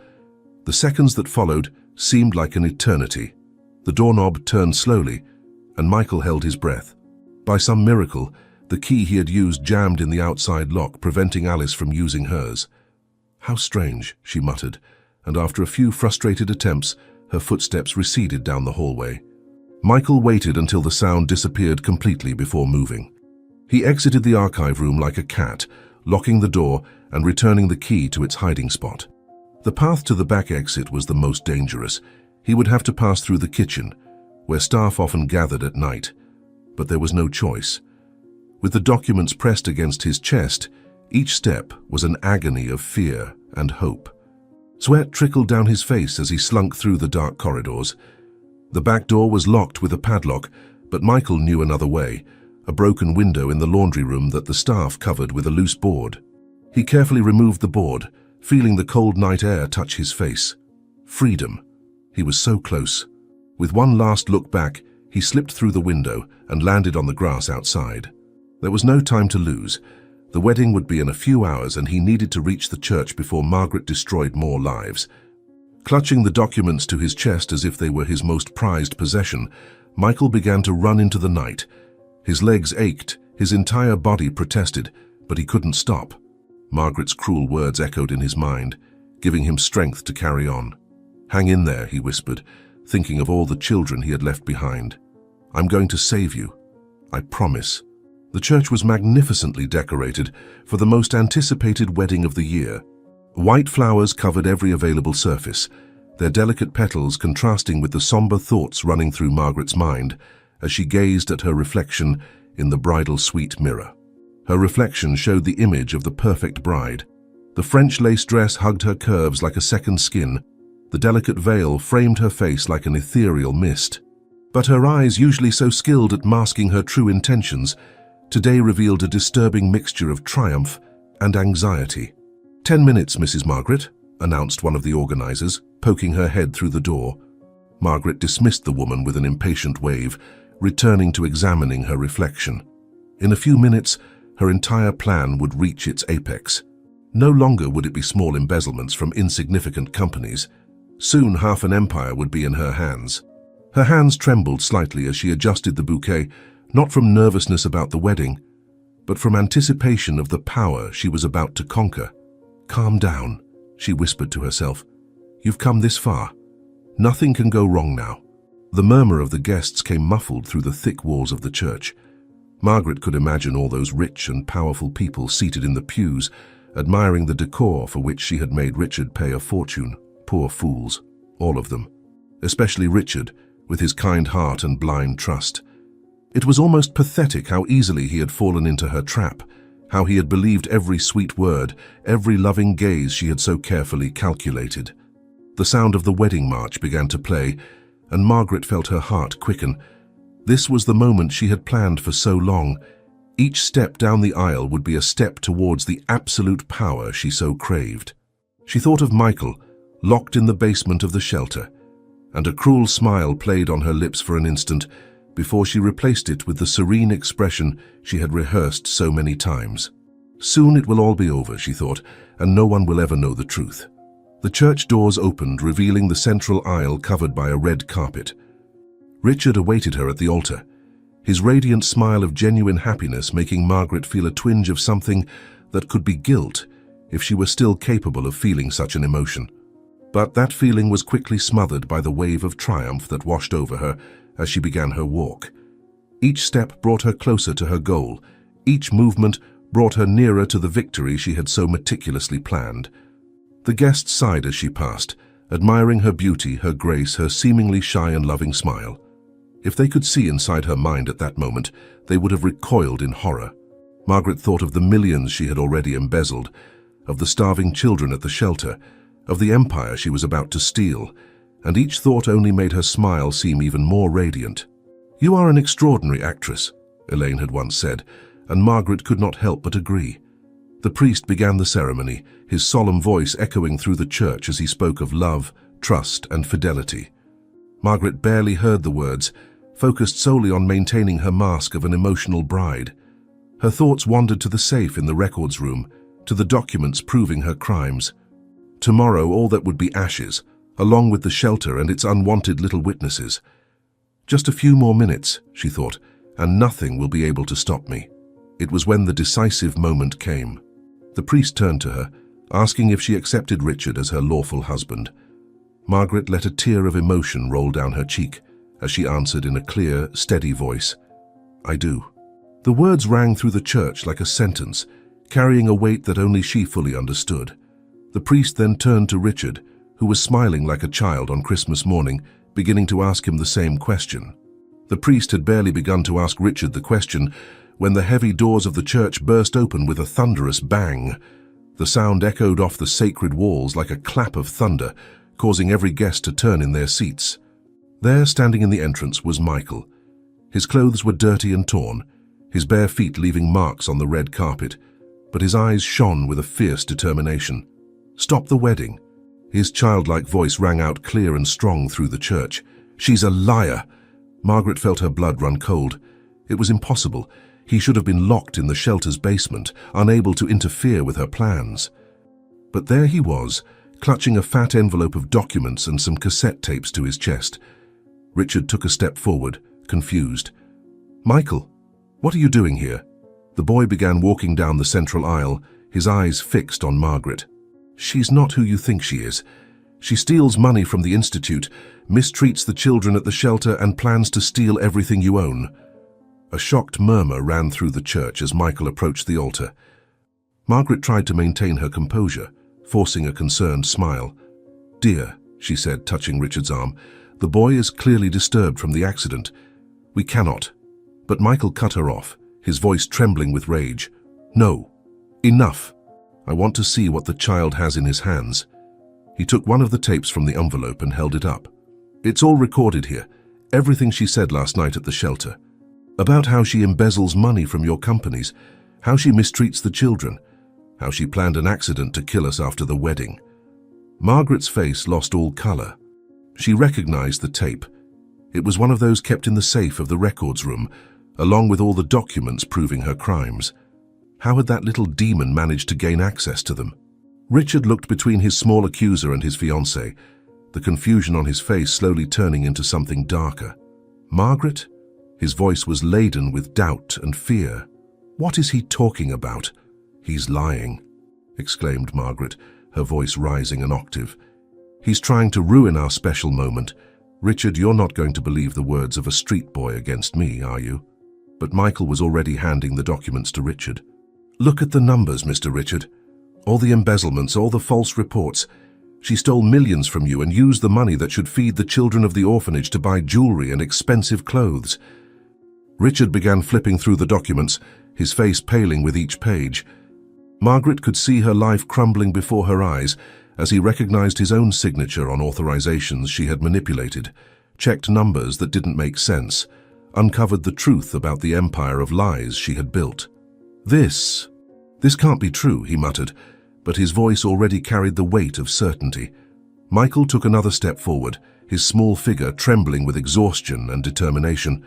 The seconds that followed seemed like an eternity. The doorknob turned slowly, and Michael held his breath. By some miracle, the key he had used jammed in the outside lock, preventing Alice from using hers. "How strange," she muttered, and after a few frustrated attempts, her footsteps receded down the hallway. Michael waited until the sound disappeared completely before moving. He exited the archive room like a cat, locking the door and returning the key to its hiding spot. The path to the back exit was the most dangerous. He would have to pass through the kitchen, where staff often gathered at night. But there was no choice. With the documents pressed against his chest, each step was an agony of fear and hope. Sweat trickled down his face as he slunk through the dark corridors. The back door was locked with a padlock, but Michael knew another way, a broken window in the laundry room that the staff covered with a loose board. He carefully removed the board, feeling the cold night air touch his face. Freedom. He was so close. With one last look back, he slipped through the window and landed on the grass outside. There was no time to lose. The wedding would be in a few hours, and he needed to reach the church before Margaret destroyed more lives. Clutching the documents to his chest as if they were his most prized possession, Michael began to run into the night. His legs ached, his entire body protested, but he couldn't stop. Margaret's cruel words echoed in his mind, giving him strength to carry on. "Hang in there," he whispered, thinking of all the children he had left behind. "I'm going to save you. I promise." The church was magnificently decorated for the most anticipated wedding of the year. White flowers covered every available surface, their delicate petals contrasting with the somber thoughts running through Margaret's mind as she gazed at her reflection in the bridal suite mirror. Her reflection showed the image of the perfect bride. The French lace dress hugged her curves like a second skin. The delicate veil framed her face like an ethereal mist. But her eyes, usually so skilled at masking her true intentions, today revealed a disturbing mixture of triumph and anxiety. "10 minutes, Mrs. Margaret," announced one of the organizers, poking her head through the door. Margaret dismissed the woman with an impatient wave, returning to examining her reflection. In a few minutes, her entire plan would reach its apex. No longer would it be small embezzlements from insignificant companies. Soon half an empire would be in her hands. Her hands trembled slightly as she adjusted the bouquet, not from nervousness about the wedding, but from anticipation of the power she was about to conquer. "Calm down," she whispered to herself. "You've come this far. Nothing can go wrong now." The murmur of the guests came muffled through the thick walls of the church. Margaret could imagine all those rich and powerful people seated in the pews, admiring the decor for which she had made Richard pay a fortune. Poor fools, all of them. Especially Richard, with his kind heart and blind trust. It was almost pathetic how easily he had fallen into her trap, how he had believed every sweet word, every loving gaze she had so carefully calculated. The sound of the wedding march began to play, and Margaret felt her heart quicken. This was the moment she had planned for so long. Each step down the aisle would be a step towards the absolute power she so craved. She thought of Michael, locked in the basement of the shelter, and a cruel smile played on her lips for an instant before she replaced it with the serene expression she had rehearsed so many times. Soon it will all be over, she thought, and no one will ever know the truth. The church doors opened, revealing the central aisle covered by a red carpet. Richard awaited her at the altar, his radiant smile of genuine happiness making Margaret feel a twinge of something that could be guilt if she were still capable of feeling such an emotion. But that feeling was quickly smothered by the wave of triumph that washed over her as she began her walk. Each step brought her closer to her goal. Each movement brought her nearer to the victory she had so meticulously planned. The guests sighed as she passed, admiring her beauty, her grace, her seemingly shy and loving smile. If they could see inside her mind at that moment, they would have recoiled in horror. Margaret thought of the millions she had already embezzled, of the starving children at the shelter, of the empire she was about to steal, and each thought only made her smile seem even more radiant. "You are an extraordinary actress," Elaine had once said, and Margaret could not help but agree. The priest began the ceremony, his solemn voice echoing through the church as he spoke of love, trust, and fidelity. Margaret barely heard the words, focused solely on maintaining her mask of an emotional bride. Her thoughts wandered to the safe in the records room, to the documents proving her crimes. Tomorrow all that would be ashes, along with the shelter and its unwanted little witnesses. Just a few more minutes, she thought, and nothing will be able to stop me. It was when the decisive moment came. The priest turned to her, asking if she accepted Richard as her lawful husband. Margaret let a tear of emotion roll down her cheek as she answered in a clear, steady voice, "I do." The words rang through the church like a sentence, carrying a weight that only she fully understood. The priest then turned to Richard, who was smiling like a child on Christmas morning, beginning to ask him the same question. The priest had barely begun to ask Richard the question when the heavy doors of the church burst open with a thunderous bang. The sound echoed off the sacred walls like a clap of thunder, causing every guest to turn in their seats. There, standing in the entrance, was Michael. His clothes were dirty and torn, his bare feet leaving marks on the red carpet, but his eyes shone with a fierce determination. "Stop the wedding." His childlike voice rang out clear and strong through the church. "She's a liar." Margaret felt her blood run cold. It was impossible. He should have been locked in the shelter's basement, unable to interfere with her plans. But there he was, clutching a fat envelope of documents and some cassette tapes to his chest. Richard took a step forward, confused. "Michael, what are you doing here?" The boy began walking down the central aisle, his eyes fixed on Margaret. "She's not who you think she is. She steals money from the institute, mistreats the children at the shelter, and plans to steal everything you own." A shocked murmur ran through the church as Michael approached the altar. Margaret tried to maintain her composure, forcing a concerned smile. "Dear," she said, touching Richard's arm, "the boy is clearly disturbed from the accident. We cannot." But Michael cut her off, his voice trembling with rage. "No. Enough. I want to see what the child has in his hands." He took one of the tapes from the envelope and held it up. "It's all recorded here, everything she said last night at the shelter. About how she embezzles money from your companies, how she mistreats the children, how she planned an accident to kill us after the wedding." Margaret's face lost all color. She recognized the tape. It was one of those kept in the safe of the records room, along with all the documents proving her crimes. How had that little demon managed to gain access to them? Richard looked between his small accuser and his fiancée, the confusion on his face slowly turning into something darker. Margaret? His voice was laden with doubt and fear. What is he talking about? He's lying, exclaimed Margaret, her voice rising an octave. He's trying to ruin our special moment. Richard, you're not going to believe the words of a street boy against me, are you? But Michael was already handing the documents to Richard. Look at the numbers, Mr. Richard. All the embezzlements, all the false reports. She stole millions from you and used the money that should feed the children of the orphanage to buy jewelry and expensive clothes. Richard began flipping through the documents, his face paling with each page. Margaret could see her life crumbling before her eyes as he recognized his own signature on authorizations she had manipulated, checked numbers that didn't make sense, uncovered the truth about the empire of lies she had built. This can't be true, he muttered, but his voice already carried the weight of certainty. Michael took another step forward, his small figure trembling with exhaustion and determination.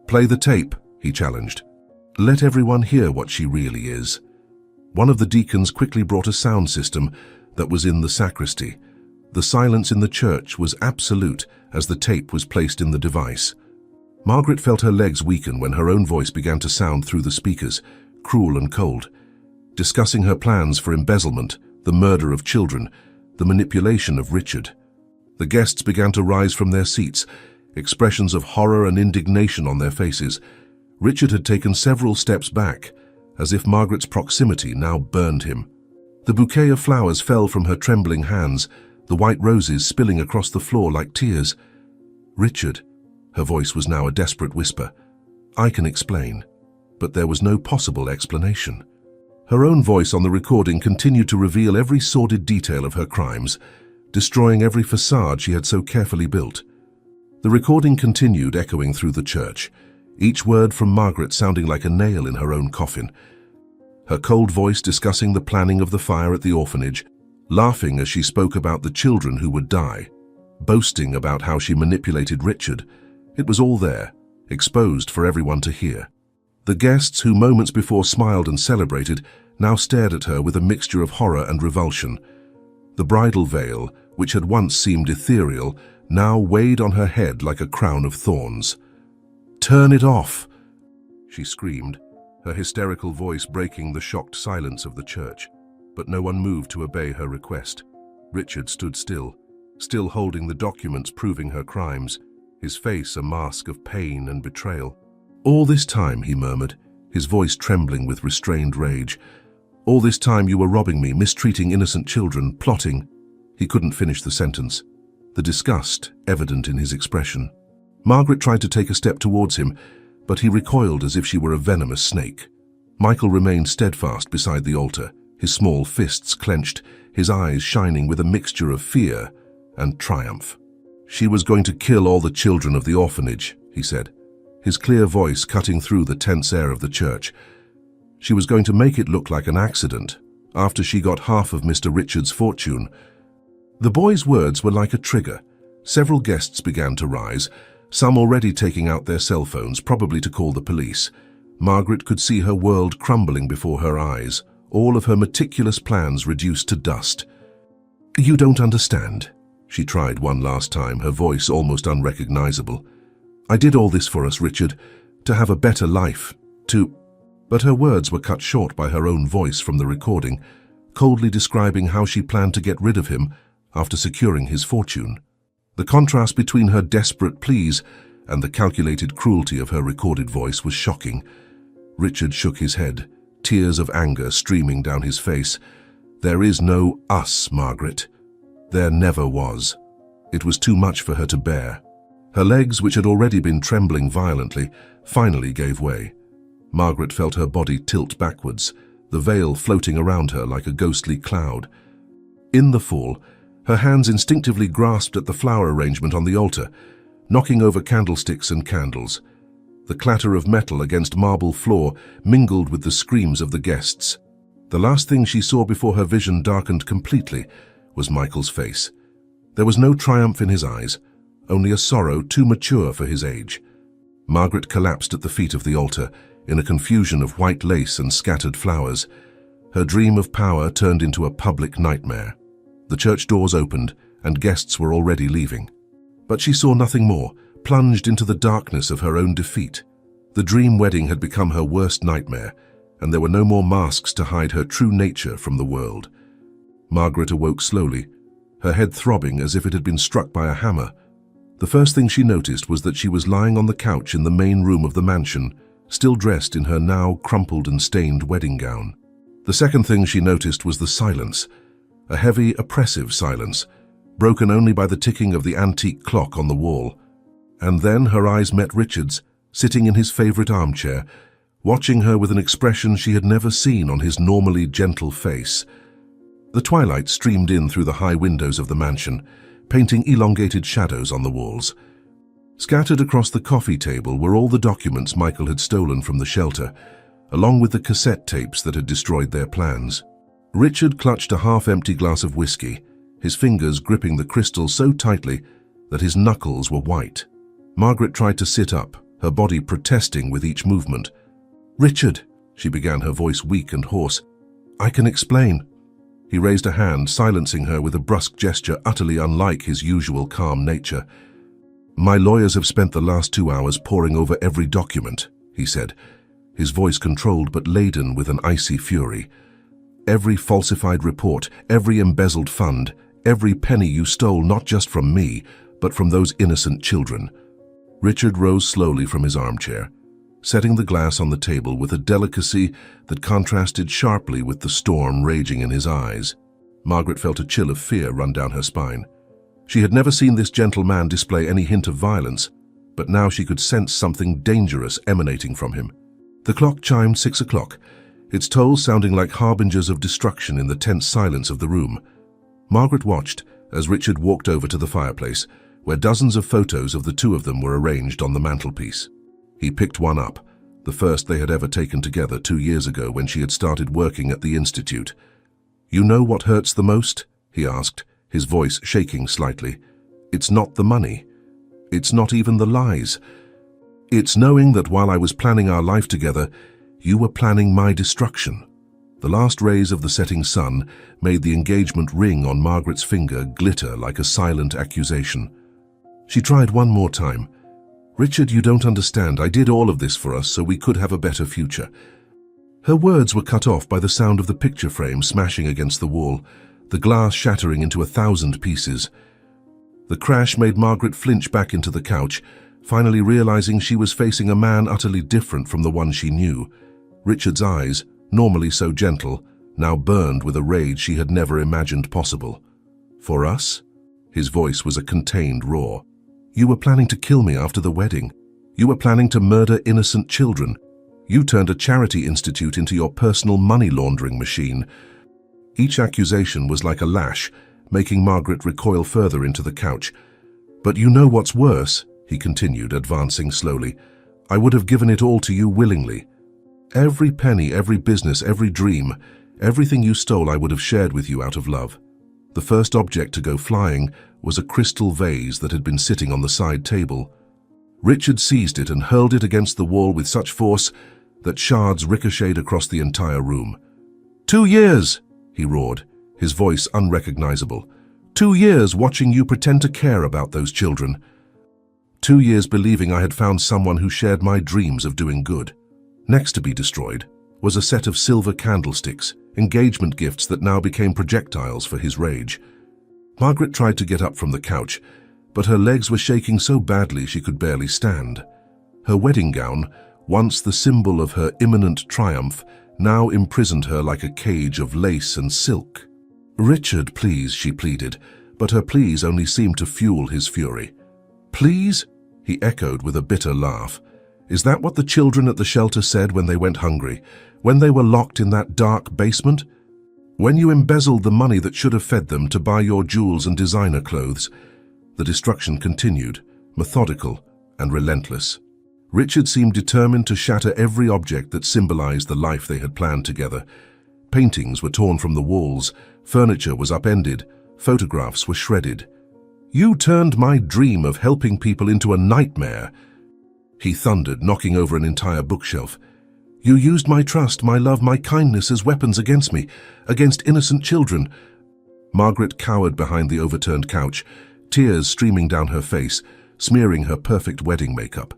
Play the tape, he challenged. Let everyone hear what she really is. One of the deacons quickly brought a sound system that was in the sacristy. The silence in the church was absolute as the tape was placed in the device. Margaret felt her legs weaken when her own voice began to sound through the speakers, cruel and cold, discussing her plans for embezzlement, the murder of children, the manipulation of Richard. The guests began to rise from their seats, expressions of horror and indignation on their faces. Richard had taken several steps back, as if Margaret's proximity now burned him. The bouquet of flowers fell from her trembling hands, the white roses spilling across the floor like tears. Richard, her voice was now a desperate whisper, I can explain. But there was no possible explanation. Her own voice on the recording continued to reveal every sordid detail of her crimes, destroying every facade she had so carefully built. The recording continued echoing through the church, each word from Margaret sounding like a nail in her own coffin. Her cold voice discussing the planning of the fire at the orphanage, laughing as she spoke about the children who would die, boasting about how she manipulated Richard. It was all there, exposed for everyone to hear. The guests, who moments before smiled and celebrated, now stared at her with a mixture of horror and revulsion. The bridal veil, which had once seemed ethereal, now weighed on her head like a crown of thorns. "Turn it off!" she screamed, her hysterical voice breaking the shocked silence of the church. But no one moved to obey her request. Richard stood still holding the documents proving her crimes, his face a mask of pain and betrayal. "All this time," he murmured, his voice trembling with restrained rage, "all this time you were robbing me, mistreating innocent children, plotting." He couldn't finish the sentence, the disgust evident in his expression. Margaret tried to take a step towards him, but he recoiled as if she were a venomous snake. Michael remained steadfast beside the altar, his small fists clenched, his eyes shining with a mixture of fear and triumph. "She was going to kill all the children of the orphanage," he said, his clear voice cutting through the tense air of the church. "She was going to make it look like an accident, after she got half of Mr. Richard's fortune." The boy's words were like a trigger. Several guests began to rise, some already taking out their cell phones, probably to call the police. Margaret could see her world crumbling before her eyes, all of her meticulous plans reduced to dust. "You don't understand," she tried one last time, her voice almost unrecognizable. "I did all this for us, Richard, to have a better life, to—" But her words were cut short by her own voice from the recording, coldly describing how she planned to get rid of him after securing his fortune. The contrast between her desperate pleas and the calculated cruelty of her recorded voice was shocking. Richard shook his head, tears of anger streaming down his face. "There is no us, Margaret. There never was." It was too much for her to bear. Her legs, which had already been trembling violently, finally gave way. Margaret felt her body tilt backwards, the veil floating around her like a ghostly cloud. In the fall, her hands instinctively grasped at the flower arrangement on the altar, knocking over candlesticks and candles. The clatter of metal against marble floor mingled with the screams of the guests. The last thing she saw before her vision darkened completely was Michael's face. There was no triumph in his eyes, only a sorrow too mature for his age. Margaret collapsed at the feet of the altar, in a confusion of white lace and scattered flowers. Her dream of power turned into a public nightmare. The church doors opened, and guests were already leaving. But she saw nothing more, plunged into the darkness of her own defeat. The dream wedding had become her worst nightmare, and there were no more masks to hide her true nature from the world. Margaret awoke slowly, her head throbbing as if it had been struck by a hammer. The first thing she noticed was that she was lying on the couch in the main room of the mansion, still dressed in her now crumpled and stained wedding gown. The second thing she noticed was the silence, a heavy, oppressive silence, broken only by the ticking of the antique clock on the wall. And then her eyes met Richard's, sitting in his favorite armchair, watching her with an expression she had never seen on his normally gentle face. The twilight streamed in through the high windows of the mansion, painting elongated shadows on the walls. Scattered across the coffee table were all the documents Michael had stolen from the shelter, along with the cassette tapes that had destroyed their plans. Richard clutched a half-empty glass of whiskey, his fingers gripping the crystal so tightly that his knuckles were white. Margaret tried to sit up, her body protesting with each movement. "Richard," she began, her voice weak and hoarse, "I can explain." He raised a hand, silencing her with a brusque gesture utterly unlike his usual calm nature. "My lawyers have spent the last 2 hours poring over every document," he said, his voice controlled but laden with an icy fury. "Every falsified report, every embezzled fund, every penny you stole not just from me, but from those innocent children." Richard rose slowly from his armchair, setting the glass on the table with a delicacy that contrasted sharply with the storm raging in his eyes. Margaret felt a chill of fear run down her spine. She had never seen this gentle man display any hint of violence, but now she could sense something dangerous emanating from him. The clock chimed 6 o'clock, its toll sounding like harbingers of destruction in the tense silence of the room. Margaret watched as Richard walked over to the fireplace, where dozens of photos of the two of them were arranged on the mantelpiece. He picked one up, the first they had ever taken together 2 years ago when she had started working at the Institute. "You know what hurts the most?" he asked, his voice shaking slightly. "It's not the money. It's not even the lies. It's knowing that while I was planning our life together, you were planning my destruction." The last rays of the setting sun made the engagement ring on Margaret's finger glitter like a silent accusation. She tried one more time. "Richard, you don't understand. I did all of this for us so we could have a better future." Her words were cut off by the sound of the picture frame smashing against the wall, the glass shattering into 1,000 pieces. The crash made Margaret flinch back into the couch, finally realizing she was facing a man utterly different from the one she knew. Richard's eyes, normally so gentle, now burned with a rage she had never imagined possible. "For us?" His voice was a contained roar. "You were planning to kill me after the wedding. You were planning to murder innocent children. You turned a charity institute into your personal money laundering machine." Each accusation was like a lash, making Margaret recoil further into the couch. "But you know what's worse," he continued, advancing slowly. "I would have given it all to you willingly. Every penny, every business, every dream, everything you stole I would have shared with you out of love." The first object to go flying was a crystal vase that had been sitting on the side table. Richard seized it and hurled it against the wall with such force that shards ricocheted across the entire room. 2 years, he roared, his voice unrecognizable. 2 years watching you pretend to care about those children. 2 years believing I had found someone who shared my dreams of doing good. Next to be destroyed was a set of silver candlesticks, engagement gifts that now became projectiles for his rage. Margaret tried to get up from the couch, but her legs were shaking so badly she could barely stand. Her wedding gown, once the symbol of her imminent triumph, now imprisoned her like a cage of lace and silk. "Richard, please," she pleaded, but her pleas only seemed to fuel his fury. "Please?" he echoed with a bitter laugh. "Is that what the children at the shelter said when they went hungry, when they were locked in that dark basement? When you embezzled the money that should have fed them to buy your jewels and designer clothes?" The destruction continued, methodical and relentless. Richard seemed determined to shatter every object that symbolized the life they had planned together. Paintings were torn from the walls, furniture was upended, photographs were shredded. "You turned my dream of helping people into a nightmare," he thundered, knocking over an entire bookshelf. You used my trust, my love, my kindness as weapons against me, against innocent children." Margaret cowered behind the overturned couch, tears streaming down her face, smearing her perfect wedding makeup.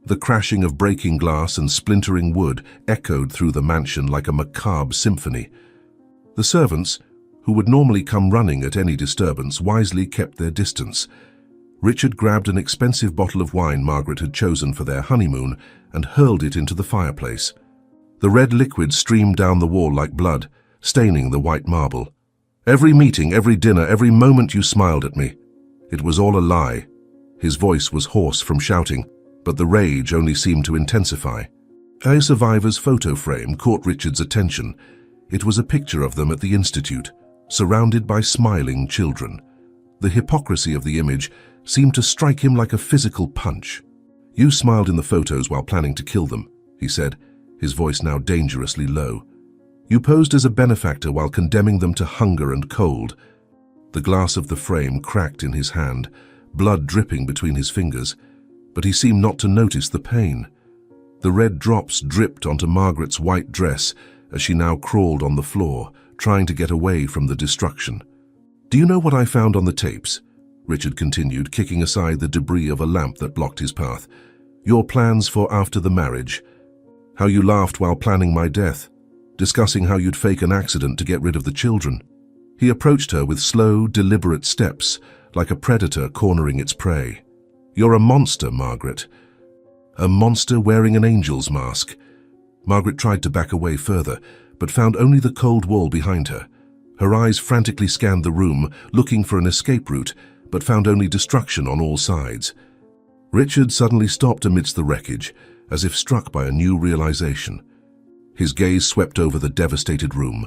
The crashing of breaking glass and splintering wood echoed through the mansion like a macabre symphony. The servants, who would normally come running at any disturbance, wisely kept their distance. Richard grabbed an expensive bottle of wine Margaret had chosen for their honeymoon and hurled it into the fireplace. The red liquid streamed down the wall like blood, staining the white marble. "Every meeting, every dinner, every moment you smiled at me. It was all a lie." His voice was hoarse from shouting, but the rage only seemed to intensify. A survivor's photo frame caught Richard's attention. It was a picture of them at the Institute, surrounded by smiling children. The hypocrisy of the image seemed to strike him like a physical punch. "You smiled in the photos while planning to kill them," he said, his voice now dangerously low. "You posed as a benefactor while condemning them to hunger and cold." The glass of the frame cracked in his hand, blood dripping between his fingers, but he seemed not to notice the pain. The red drops dripped onto Margaret's white dress as she now crawled on the floor, trying to get away from the destruction. "Do you know what I found on the tapes?" Richard continued, kicking aside the debris of a lamp that blocked his path. "Your plans for after the marriage. How you laughed while planning my death, discussing how you'd fake an accident to get rid of the children." He approached her with slow, deliberate steps, like a predator cornering its prey. "You're a monster, Margaret. A monster wearing an angel's mask." Margaret tried to back away further, but found only the cold wall behind her. Her eyes frantically scanned the room, looking for an escape route, but found only destruction on all sides. Richard suddenly stopped amidst the wreckage, as if struck by a new realization. His gaze swept over the devastated room,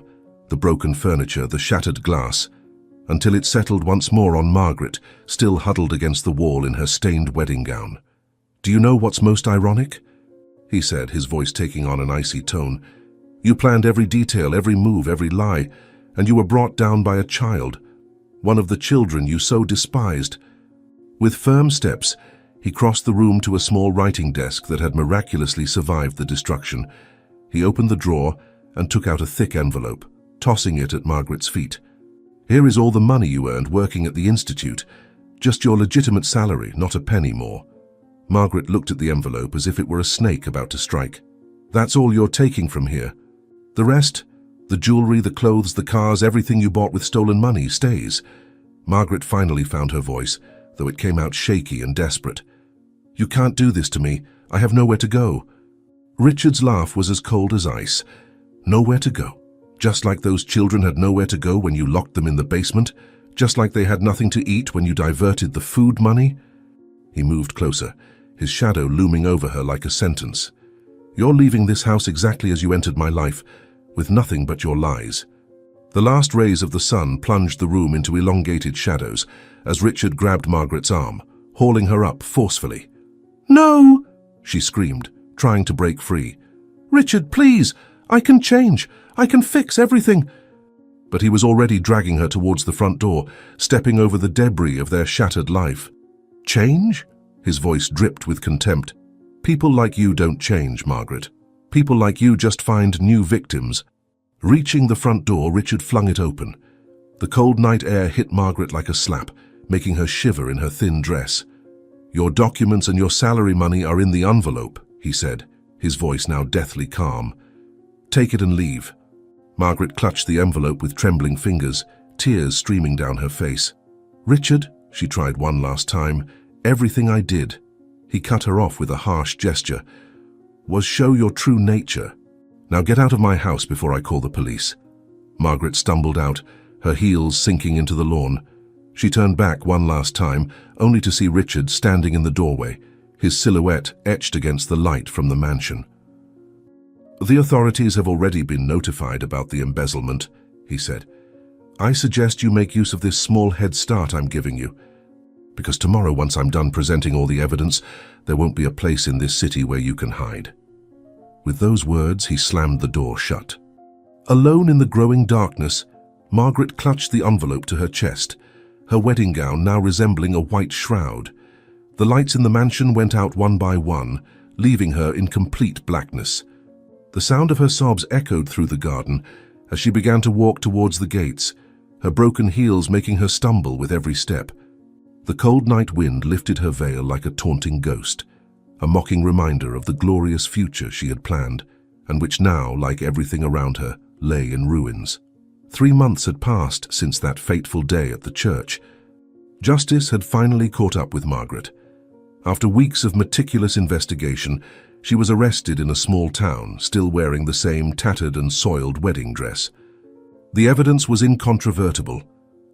the broken furniture, the shattered glass, until it settled once more on Margaret, still huddled against the wall in her stained wedding gown. "Do you know what's most ironic?" he said, his voice taking on an icy tone. "You planned every detail, every move, every lie, and you were brought down by a child, one of the children you so despised." With firm steps, he crossed the room to a small writing desk that had miraculously survived the destruction. He opened the drawer and took out a thick envelope, tossing it at Margaret's feet. "Here is all the money you earned working at the Institute. Just your legitimate salary, not a penny more." Margaret looked at the envelope as if it were a snake about to strike. "That's all you're taking from here. The rest, the jewelry, the clothes, the cars, everything you bought with stolen money, stays." Margaret finally found her voice, though it came out shaky and desperate. "You can't do this to me. I have nowhere to go." Richard's laugh was as cold as ice. "Nowhere to go? Just like those children had nowhere to go when you locked them in the basement? Just like they had nothing to eat when you diverted the food money?" He moved closer, his shadow looming over her like a sentence. "You're leaving this house exactly as you entered my life, with nothing but your lies." The last rays of the sun plunged the room into elongated shadows as Richard grabbed Margaret's arm, hauling her up forcefully. "No!" she screamed, trying to break free. "Richard, please! I can change! I can fix everything!" But he was already dragging her towards the front door, stepping over the debris of their shattered life. "Change?" His voice dripped with contempt. "People like you don't change, Margaret. People like you just find new victims." Reaching the front door, Richard flung it open. The cold night air hit Margaret like a slap, making her shiver in her thin dress. "Your documents and your salary money are in the envelope," he said, his voice now deathly calm. "Take it and leave." Margaret clutched the envelope with trembling fingers, tears streaming down her face. "Richard," she tried one last time, "everything I did," he cut her off with a harsh gesture, "was show your true nature. Now get out of my house before I call the police." Margaret stumbled out, her heels sinking into the lawn. She turned back one last time, only to see Richard standing in the doorway, his silhouette etched against the light from the mansion. "The authorities have already been notified about the embezzlement," he said. "I suggest you make use of this small head start I'm giving you, because tomorrow, once I'm done presenting all the evidence, there won't be a place in this city where you can hide." With those words, he slammed the door shut. Alone in the growing darkness, Margaret clutched the envelope to her chest, her wedding gown now resembling a white shroud. The lights in the mansion went out one by one, leaving her in complete blackness. The sound of her sobs echoed through the garden as she began to walk towards the gates, her broken heels making her stumble with every step. The cold night wind lifted her veil like a taunting ghost, a mocking reminder of the glorious future she had planned, and which now, like everything around her, lay in ruins. 3 months had passed since that fateful day at the church. Justice had finally caught up with Margaret. After weeks of meticulous investigation, she was arrested in a small town, still wearing the same tattered and soiled wedding dress. The evidence was incontrovertible.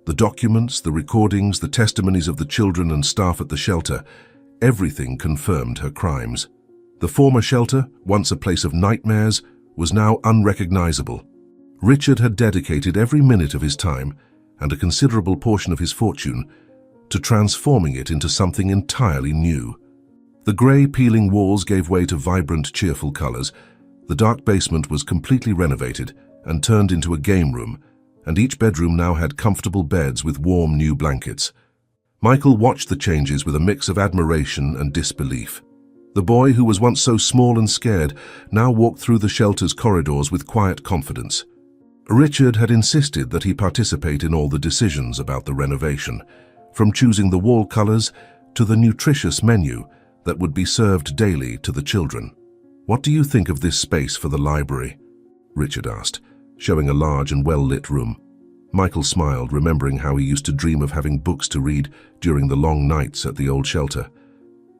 The documents, the recordings, the testimonies of the children and staff at the shelter, everything confirmed her crimes. The former shelter, once a place of nightmares, was now unrecognizable. Richard had dedicated every minute of his time, and a considerable portion of his fortune, to transforming it into something entirely new. The grey, peeling walls gave way to vibrant, cheerful colors. The dark basement was completely renovated and turned into a game room, and each bedroom now had comfortable beds with warm new blankets. Michael watched the changes with a mix of admiration and disbelief. The boy, who was once so small and scared, now walked through the shelter's corridors with quiet confidence. Richard had insisted that he participate in all the decisions about the renovation, from choosing the wall colors to the nutritious menu that would be served daily to the children. "What do you think of this space for the library?" Richard asked, showing a large and well-lit room. Michael smiled, remembering how he used to dream of having books to read during the long nights at the old shelter.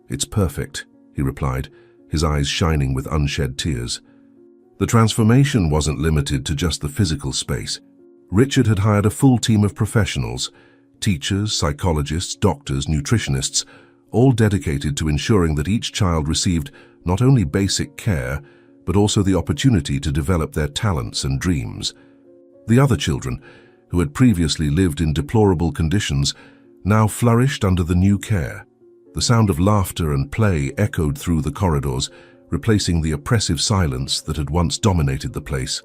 "It's perfect," he replied, his eyes shining with unshed tears. The transformation wasn't limited to just the physical space. Richard had hired a full team of professionals, teachers, psychologists, doctors, nutritionists, all dedicated to ensuring that each child received not only basic care, but also the opportunity to develop their talents and dreams. The other children, who had previously lived in deplorable conditions, now flourished under the new care. The sound of laughter and play echoed through the corridors, replacing the oppressive silence that had once dominated the place.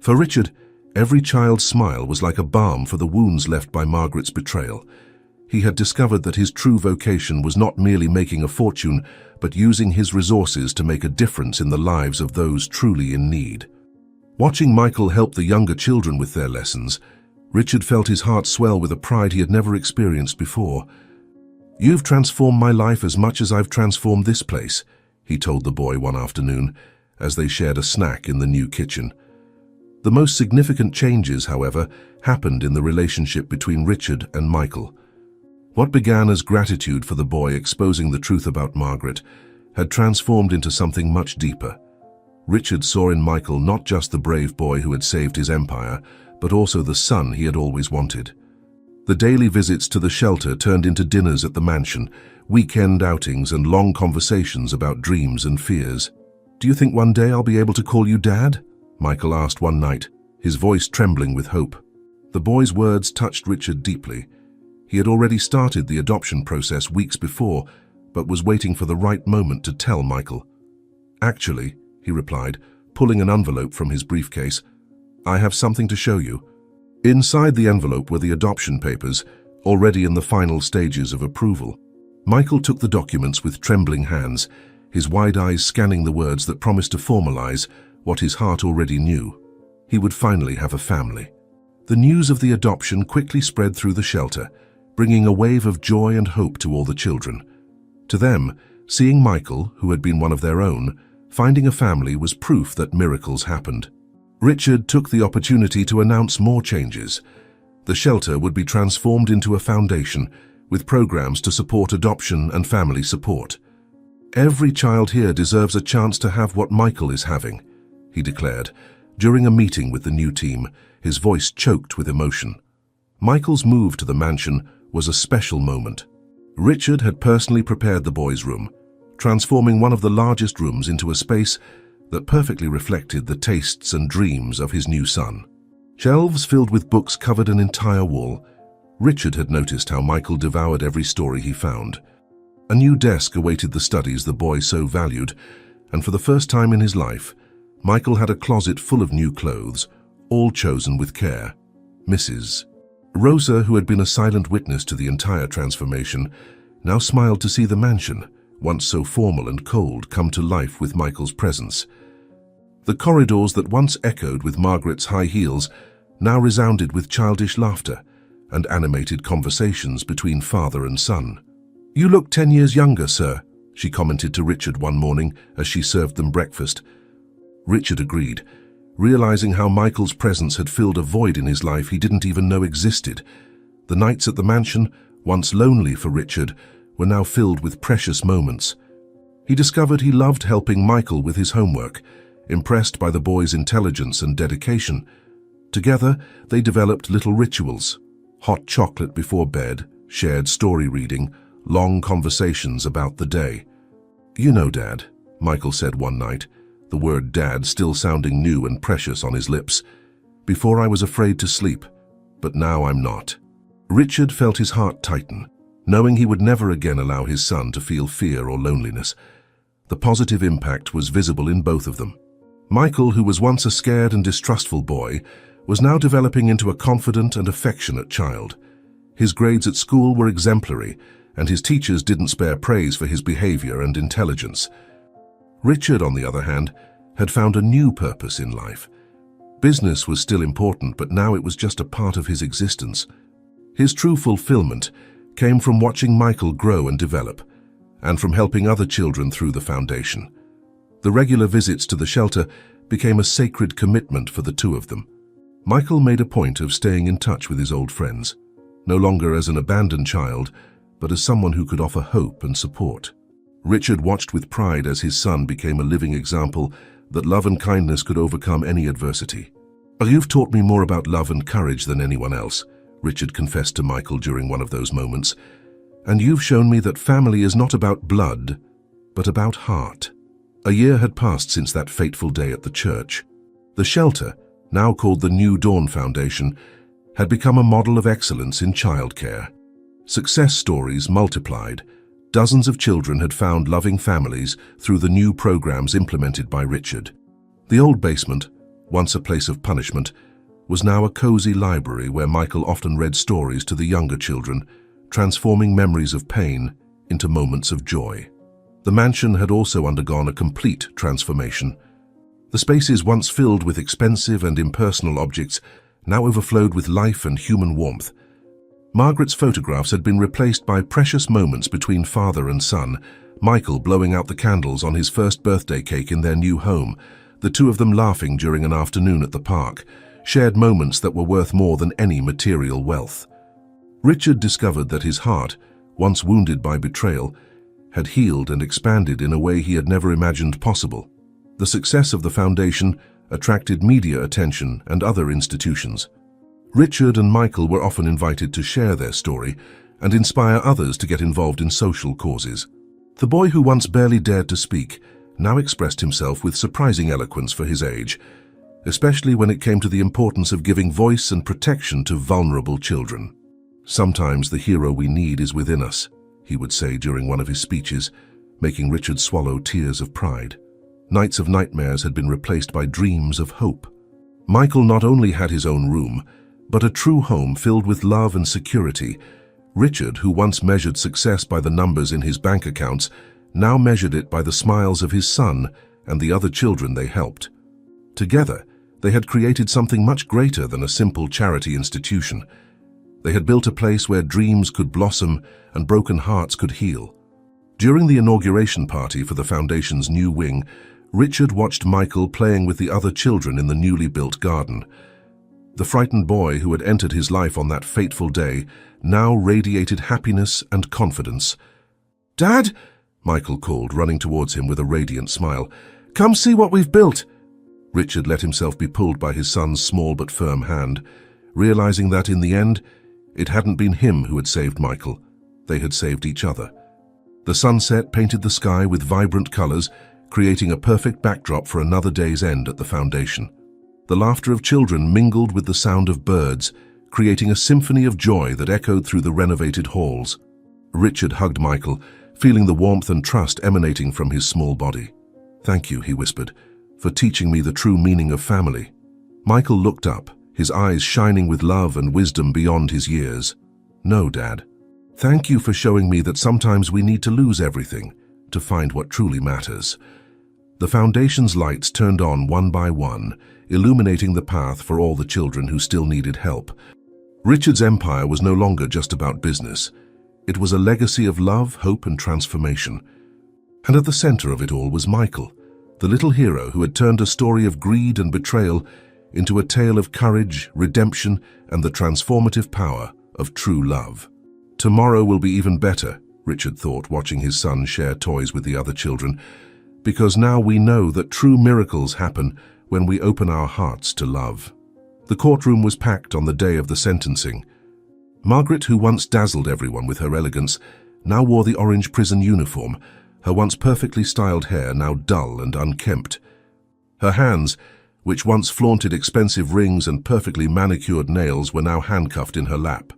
For Richard, every child's smile was like a balm for the wounds left by Margaret's betrayal. He had discovered that his true vocation was not merely making a fortune, but using his resources to make a difference in the lives of those truly in need. Watching Michael help the younger children with their lessons, Richard felt his heart swell with a pride he had never experienced before. "You've transformed my life as much as I've transformed this place," he told the boy one afternoon, as they shared a snack in the new kitchen. The most significant changes, however, happened in the relationship between Richard and Michael. What began as gratitude for the boy exposing the truth about Margaret had transformed into something much deeper. Richard saw in Michael not just the brave boy who had saved his empire, but also the son he had always wanted. The daily visits to the shelter turned into dinners at the mansion, weekend outings and long conversations about dreams and fears. "Do you think one day I'll be able to call you Dad?" Michael asked one night, his voice trembling with hope. The boy's words touched Richard deeply. He had already started the adoption process weeks before, but was waiting for the right moment to tell Michael. "Actually," he replied, pulling an envelope from his briefcase, "I have something to show you." Inside the envelope were the adoption papers, already in the final stages of approval. Michael took the documents with trembling hands, his wide eyes scanning the words that promised to formalize what his heart already knew. He would finally have a family. The news of the adoption quickly spread through the shelter, bringing a wave of joy and hope to all the children. To them, seeing Michael, who had been one of their own, finding a family was proof that miracles happened. Richard took the opportunity to announce more changes. The shelter would be transformed into a foundation, with programs to support adoption and family support. "Every child here deserves a chance to have what Michael is having," he declared, during a meeting with the new team, his voice choked with emotion. Michael's move to the mansion was a special moment. Richard had personally prepared the boys' room, transforming one of the largest rooms into a space that perfectly reflected the tastes and dreams of his new son. Shelves filled with books covered an entire wall. Richard had noticed how Michael devoured every story he found. A new desk awaited the studies the boy so valued, and for the first time in his life, Michael had a closet full of new clothes, all chosen with care. Mrs. Rosa, who had been a silent witness to the entire transformation, now smiled to see the mansion, once so formal and cold, come to life with Michael's presence. The corridors that once echoed with Margaret's high heels now resounded with childish laughter and animated conversations between father and son. "You look 10 years younger, sir," she commented to Richard one morning as she served them breakfast. Richard agreed, realizing how Michael's presence had filled a void in his life he didn't even know existed. The nights at the mansion, once lonely for Richard, were now filled with precious moments. He discovered he loved helping Michael with his homework, impressed by the boy's intelligence and dedication. Together, they developed little rituals: hot chocolate before bed, shared story reading, long conversations about the day. "You know, Dad," Michael said one night, the word Dad still sounding new and precious on his lips. "Before I was afraid to sleep, but now I'm not." Richard felt his heart tighten, knowing he would never again allow his son to feel fear or loneliness. The positive impact was visible in both of them. Michael, who was once a scared and distrustful boy, was now developing into a confident and affectionate child. His grades at school were exemplary, and his teachers didn't spare praise for his behavior and intelligence. Richard, on the other hand, had found a new purpose in life. Business was still important, but now it was just a part of his existence. His true fulfillment came from watching Michael grow and develop, and from helping other children through the foundation. The regular visits to the shelter became a sacred commitment for the two of them. Michael made a point of staying in touch with his old friends, no longer as an abandoned child, but as someone who could offer hope and support. Richard watched with pride as his son became a living example that love and kindness could overcome any adversity. "You've taught me more about love and courage than anyone else," Richard confessed to Michael during one of those moments. "And you've shown me that family is not about blood, but about heart." A year had passed since that fateful day at the church. The shelter, now called the New Dawn Foundation, had become a model of excellence in childcare. Success stories multiplied. Dozens of children had found loving families through the new programs implemented by Richard. The old basement, once a place of punishment, was now a cozy library where Michael often read stories to the younger children, transforming memories of pain into moments of joy. The mansion had also undergone a complete transformation. The spaces once filled with expensive and impersonal objects now overflowed with life and human warmth. Margaret's photographs had been replaced by precious moments between father and son, Michael blowing out the candles on his first birthday cake in their new home, the two of them laughing during an afternoon at the park, shared moments that were worth more than any material wealth. Richard discovered that his heart, once wounded by betrayal, had healed and expanded in a way he had never imagined possible. The success of the foundation attracted media attention and other institutions. Richard and Michael were often invited to share their story and inspire others to get involved in social causes. The boy who once barely dared to speak now expressed himself with surprising eloquence for his age, especially when it came to the importance of giving voice and protection to vulnerable children. "Sometimes the hero we need is within us," he would say during one of his speeches, making Richard swallow tears of pride. Nights of nightmares had been replaced by dreams of hope. Michael not only had his own room, but a true home filled with love and security. Richard, who once measured success by the numbers in his bank accounts, now measured it by the smiles of his son and the other children they helped. Together, they had created something much greater than a simple charity institution. They had built a place where dreams could blossom and broken hearts could heal. During the inauguration party for the foundation's new wing, Richard watched Michael playing with the other children in the newly built garden. The frightened boy who had entered his life on that fateful day now radiated happiness and confidence. "Dad," Michael called, running towards him with a radiant smile. "Come see what we've built." Richard let himself be pulled by his son's small but firm hand, realizing that in the end, it hadn't been him who had saved Michael. They had saved each other. The sunset painted the sky with vibrant colors, creating a perfect backdrop for another day's end at the foundation. The laughter of children mingled with the sound of birds, creating a symphony of joy that echoed through the renovated halls. Richard hugged Michael, feeling the warmth and trust emanating from his small body. "Thank you," he whispered, "for teaching me the true meaning of family." Michael looked up, his eyes shining with love and wisdom beyond his years. "No, Dad. Thank you for showing me that sometimes we need to lose everything to find what truly matters." The foundation's lights turned on one by one, illuminating the path for all the children who still needed help. Richard's empire was no longer just about business. It was a legacy of love, hope, and transformation. And at the center of it all was Michael, the little hero who had turned a story of greed and betrayal into a tale of courage, redemption, and the transformative power of true love. Tomorrow will be even better, Richard thought, watching his son share toys with the other children, because now we know that true miracles happen when we open our hearts to love. The courtroom was packed on the day of the sentencing. Margaret, who once dazzled everyone with her elegance, now wore the orange prison uniform, her once perfectly styled hair now dull and unkempt. Her hands, which once flaunted expensive rings and perfectly manicured nails, were now handcuffed in her lap.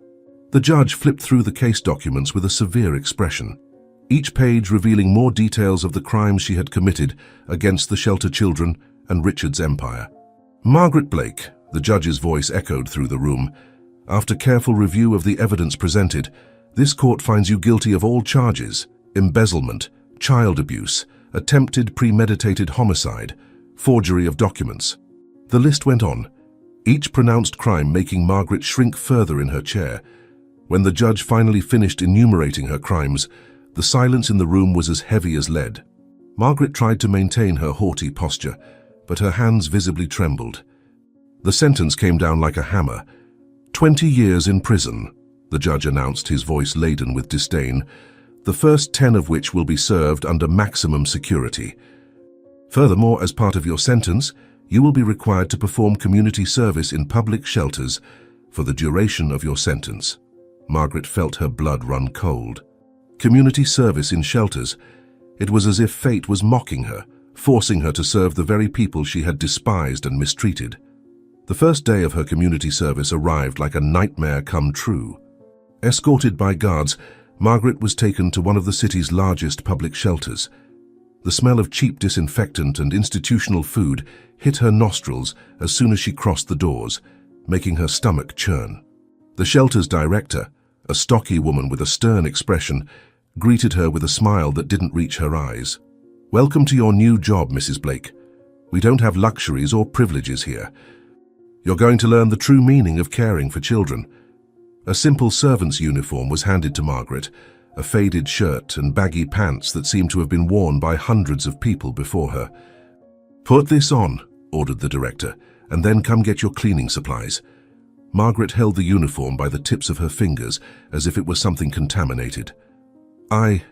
The judge flipped through the case documents with a severe expression, each page revealing more details of the crimes she had committed against the shelter children and Richard's empire. Margaret Blake, the judge's voice echoed through the room. After careful review of the evidence presented, this court finds you guilty of all charges: embezzlement, child abuse, attempted premeditated homicide, forgery of documents. The list went on, each pronounced crime making Margaret shrink further in her chair. When the judge finally finished enumerating her crimes, the silence in the room was as heavy as lead. Margaret tried to maintain her haughty posture, but her hands visibly trembled. The sentence came down like a hammer. 20 years in prison, the judge announced, his voice laden with disdain, the first 10 of which will be served under maximum security. Furthermore, as part of your sentence, you will be required to perform community service in public shelters for the duration of your sentence. Margaret felt her blood run cold. Community service in shelters. It was as if fate was mocking her, forcing her to serve the very people she had despised and mistreated. The first day of her community service arrived like a nightmare come true. Escorted by guards, Margaret was taken to one of the city's largest public shelters. The smell of cheap disinfectant and institutional food hit her nostrils as soon as she crossed the doors, making her stomach churn. The shelter's director, a stocky woman with a stern expression, greeted her with a smile that didn't reach her eyes. "Welcome to your new job, Mrs. Blake. We don't have luxuries or privileges here. You're going to learn the true meaning of caring for children." A simple servant's uniform was handed to Margaret, a faded shirt and baggy pants that seemed to have been worn by hundreds of people before her. "Put this on," ordered the director, "and then come get your cleaning supplies." Margaret held the uniform by the tips of her fingers as if it was something contaminated. I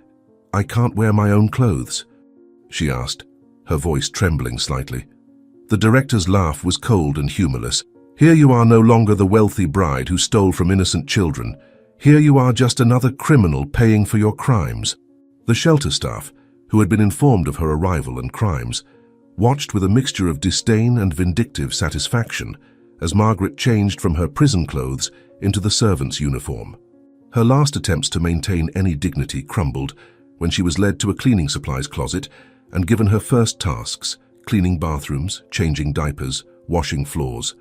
can't wear my own clothes?" she asked, her voice trembling slightly. The director's laugh was cold and humorless. "Here you are no longer the wealthy bride who stole from innocent children. Here you are just another criminal paying for your crimes." The shelter staff, who had been informed of her arrival and crimes, watched with a mixture of disdain and vindictive satisfaction as Margaret changed from her prison clothes into the servant's uniform. Her last attempts to maintain any dignity crumbled when she was led to a cleaning supplies closet and given her first tasks: cleaning bathrooms, changing diapers, washing floors.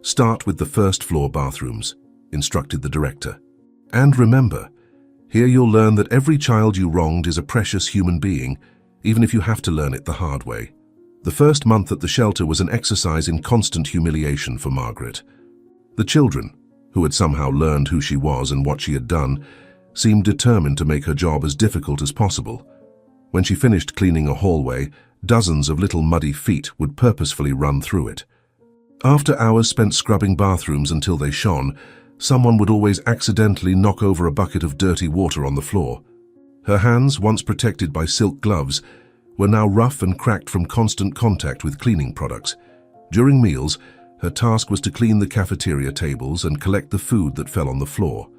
"Start with the first floor bathrooms," instructed the director. "And remember, here you'll learn that every child you wronged is a precious human being, even if you have to learn it the hard way." The first month at the shelter was an exercise in constant humiliation for Margaret. The children, who had somehow learned who she was and what she had done, seemed determined to make her job as difficult as possible. When she finished cleaning a hallway, dozens of little muddy feet would purposefully run through it. After hours spent scrubbing bathrooms until they shone, someone would always accidentally knock over a bucket of dirty water on the floor. Her hands, once protected by silk gloves, were now rough and cracked from constant contact with cleaning products. During meals, her task was to clean the cafeteria tables and collect the food that fell on the floor.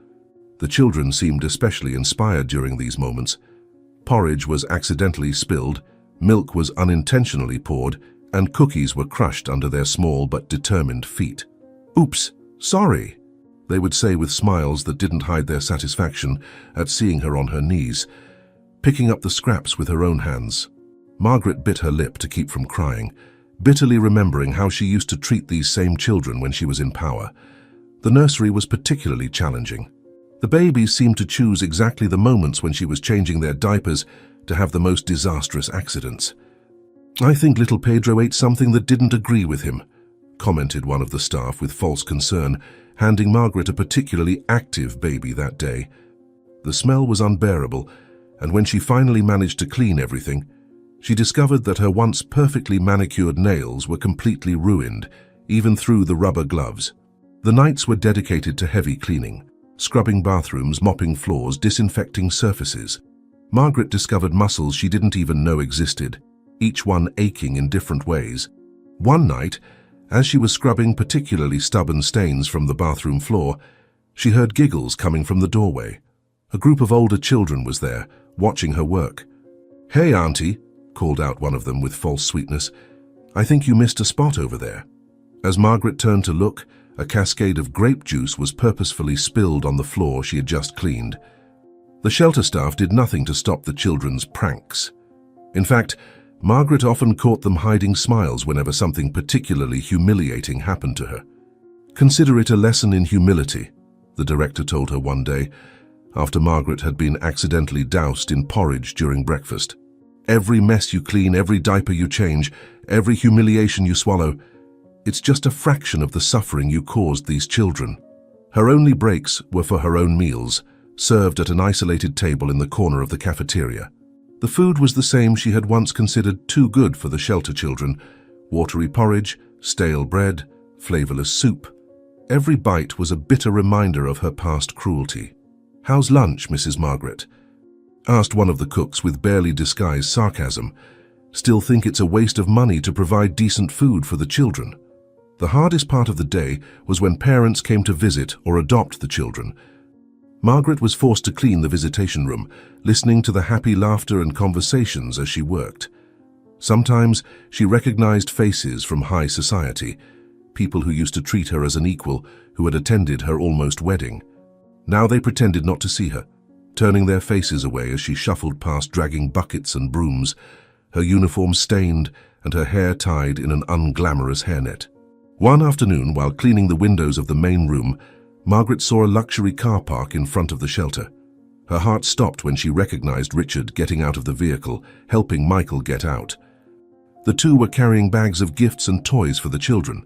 The children seemed especially inspired during these moments. Porridge was accidentally spilled, milk was unintentionally poured, and cookies were crushed under their small but determined feet. "Oops, sorry," they would say with smiles that didn't hide their satisfaction at seeing her on her knees, picking up the scraps with her own hands. Margaret bit her lip to keep from crying, bitterly remembering how she used to treat these same children when she was in power. The nursery was particularly challenging. The babies seemed to choose exactly the moments when she was changing their diapers to have the most disastrous accidents. "I think little Pedro ate something that didn't agree with him," commented one of the staff with false concern, handing Margaret a particularly active baby that day. The smell was unbearable, and when she finally managed to clean everything, she discovered that her once perfectly manicured nails were completely ruined, even through the rubber gloves. The nights were dedicated to heavy cleaning, scrubbing bathrooms, mopping floors, disinfecting surfaces. Margaret discovered muscles she didn't even know existed, each one aching in different ways. One night, as she was scrubbing particularly stubborn stains from the bathroom floor, she heard giggles coming from the doorway. A group of older children was there, watching her work. "Hey, Auntie," called out one of them with false sweetness. "I think you missed a spot over there." As Margaret turned to look, a cascade of grape juice was purposefully spilled on the floor she had just cleaned. The shelter staff did nothing to stop the children's pranks. In fact, Margaret often caught them hiding smiles whenever something particularly humiliating happened to her. "Consider it a lesson in humility," the director told her one day, after Margaret had been accidentally doused in porridge during breakfast. "Every mess you clean, every diaper you change, every humiliation you swallow, it's just a fraction of the suffering you caused these children." Her only breaks were for her own meals, served at an isolated table in the corner of the cafeteria. The food was the same she had once considered too good for the shelter children: watery porridge, stale bread, flavorless soup. Every bite was a bitter reminder of her past cruelty. "How's lunch, Mrs. Margaret?" asked one of the cooks with barely disguised sarcasm. "Still think it's a waste of money to provide decent food for the children." The hardest part of the day was when parents came to visit or adopt the children. Margaret was forced to clean the visitation room, listening to the happy laughter and conversations as she worked. Sometimes she recognized faces from high society, people who used to treat her as an equal, who had attended her almost wedding. Now they pretended not to see her, turning their faces away as she shuffled past dragging buckets and brooms, her uniform stained and her hair tied in an unglamorous hairnet. One afternoon, while cleaning the windows of the main room, Margaret saw a luxury car park in front of the shelter. Her heart stopped when she recognized Richard getting out of the vehicle, helping Michael get out. The two were carrying bags of gifts and toys for the children.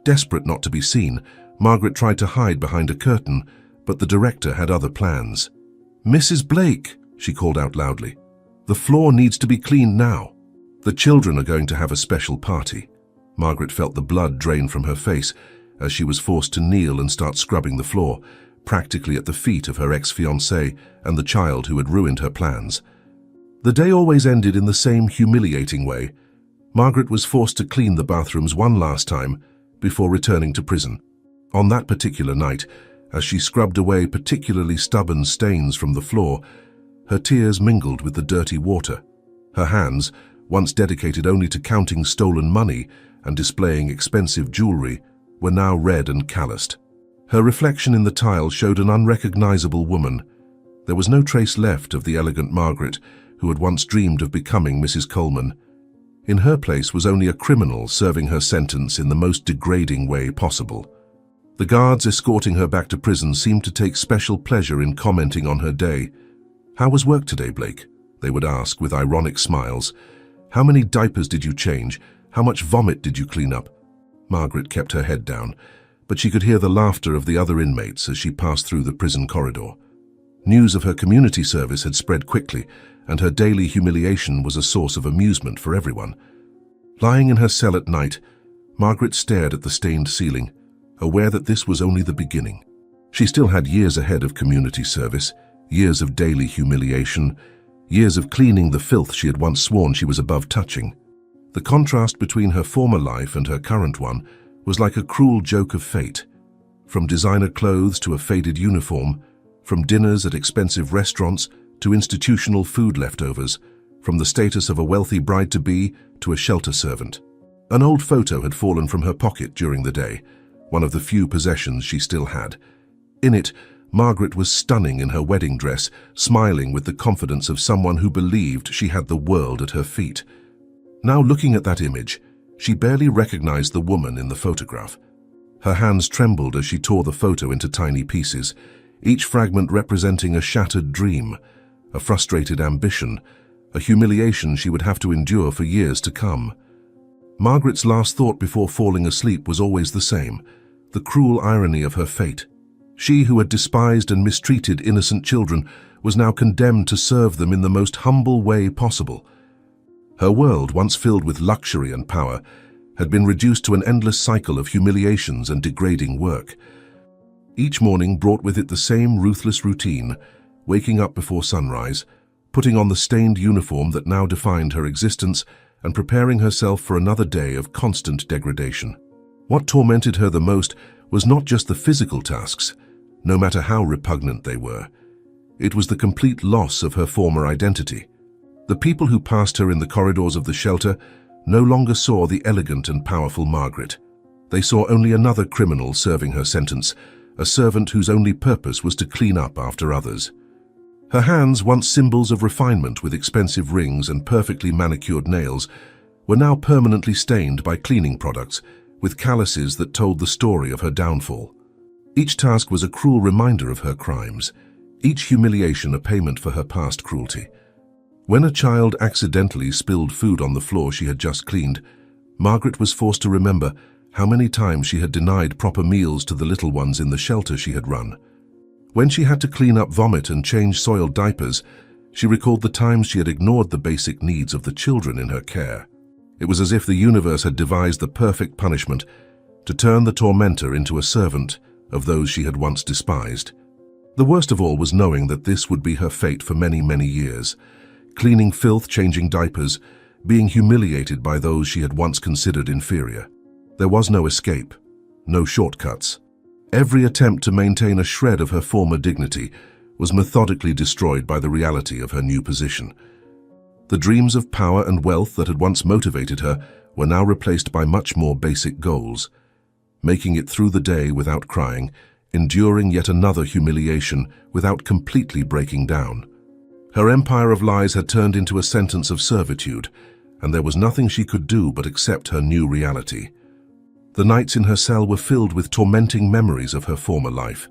Desperate not to be seen, Margaret tried to hide behind a curtain, but the director had other plans. "Mrs. Blake," she called out loudly, "the floor needs to be cleaned now. The children are going to have a special party." Margaret felt the blood drain from her face as she was forced to kneel and start scrubbing the floor, practically at the feet of her ex-fiancé and the child who had ruined her plans. The day always ended in the same humiliating way. Margaret was forced to clean the bathrooms one last time before returning to prison. On that particular night, as she scrubbed away particularly stubborn stains from the floor, her tears mingled with the dirty water. Her hands, once dedicated only to counting stolen money and displaying expensive jewelry, were now red and calloused. Her reflection in the tile showed an unrecognizable woman. There was no trace left of the elegant Margaret, who had once dreamed of becoming Mrs. Coleman. In her place was only a criminal serving her sentence in the most degrading way possible. The guards escorting her back to prison seemed to take special pleasure in commenting on her day. "How was work today, Blake?" they would ask with ironic smiles. "How many diapers did you change? How much vomit did you clean up?" Margaret kept her head down, but she could hear the laughter of the other inmates as she passed through the prison corridor. News of her community service had spread quickly, and her daily humiliation was a source of amusement for everyone. Lying in her cell at night, Margaret stared at the stained ceiling, aware that this was only the beginning. She still had years ahead of community service, years of daily humiliation, years of cleaning the filth she had once sworn she was above touching. The contrast between her former life and her current one was like a cruel joke of fate. From designer clothes to a faded uniform, from dinners at expensive restaurants to institutional food leftovers, from the status of a wealthy bride-to-be to a shelter servant. An old photo had fallen from her pocket during the day, one of the few possessions she still had. In it, Margaret was stunning in her wedding dress, smiling with the confidence of someone who believed she had the world at her feet. Now looking at that image, she barely recognized the woman in the photograph. Her hands trembled as she tore the photo into tiny pieces, each fragment representing a shattered dream, a frustrated ambition, a humiliation she would have to endure for years to come. Margaret's last thought before falling asleep was always the same, the cruel irony of her fate. She who had despised and mistreated innocent children was now condemned to serve them in the most humble way possible. Her world, once filled with luxury and power, had been reduced to an endless cycle of humiliations and degrading work. Each morning brought with it the same ruthless routine, waking up before sunrise, putting on the stained uniform that now defined her existence, and preparing herself for another day of constant degradation. What tormented her the most was not just the physical tasks, no matter how repugnant they were. It was the complete loss of her former identity. The people who passed her in the corridors of the shelter no longer saw the elegant and powerful Margaret. They saw only another criminal serving her sentence, a servant whose only purpose was to clean up after others. Her hands, once symbols of refinement with expensive rings and perfectly manicured nails, were now permanently stained by cleaning products, with calluses that told the story of her downfall. Each task was a cruel reminder of her crimes, each humiliation a payment for her past cruelty. When a child accidentally spilled food on the floor she had just cleaned, Margaret was forced to remember how many times she had denied proper meals to the little ones in the shelter she had run. When she had to clean up vomit and change soiled diapers, she recalled the times she had ignored the basic needs of the children in her care. It was as if the universe had devised the perfect punishment to turn the tormentor into a servant of those she had once despised. The worst of all was knowing that this would be her fate for many, many years. Cleaning filth, changing diapers, being humiliated by those she had once considered inferior. There was no escape, no shortcuts. Every attempt to maintain a shred of her former dignity was methodically destroyed by the reality of her new position. The dreams of power and wealth that had once motivated her were now replaced by much more basic goals. Making it through the day without crying, enduring yet another humiliation without completely breaking down. Her empire of lies had turned into a sentence of servitude, and there was nothing she could do but accept her new reality. The nights in her cell were filled with tormenting memories of her former life.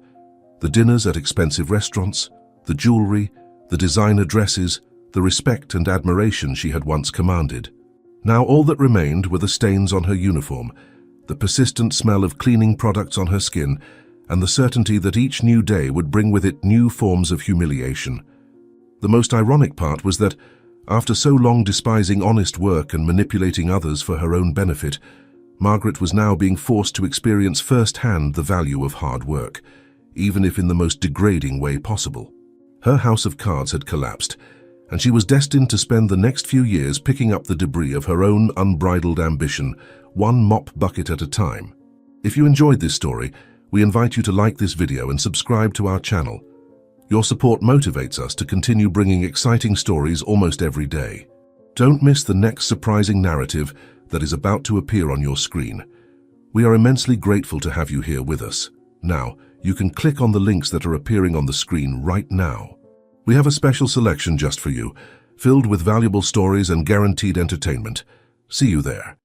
The dinners at expensive restaurants, the jewelry, the designer dresses, the respect and admiration she had once commanded. Now all that remained were the stains on her uniform, the persistent smell of cleaning products on her skin, and the certainty that each new day would bring with it new forms of humiliation. The most ironic part was that, after so long despising honest work and manipulating others for her own benefit, Margaret was now being forced to experience firsthand the value of hard work, even if in the most degrading way possible. Her house of cards had collapsed, and she was destined to spend the next few years picking up the debris of her own unbridled ambition, one mop bucket at a time. If you enjoyed this story, we invite you to like this video and subscribe to our channel. Your support motivates us to continue bringing exciting stories almost every day. Don't miss the next surprising narrative that is about to appear on your screen. We are immensely grateful to have you here with us. Now, you can click on the links that are appearing on the screen right now. We have a special selection just for you, filled with valuable stories and guaranteed entertainment. See you there.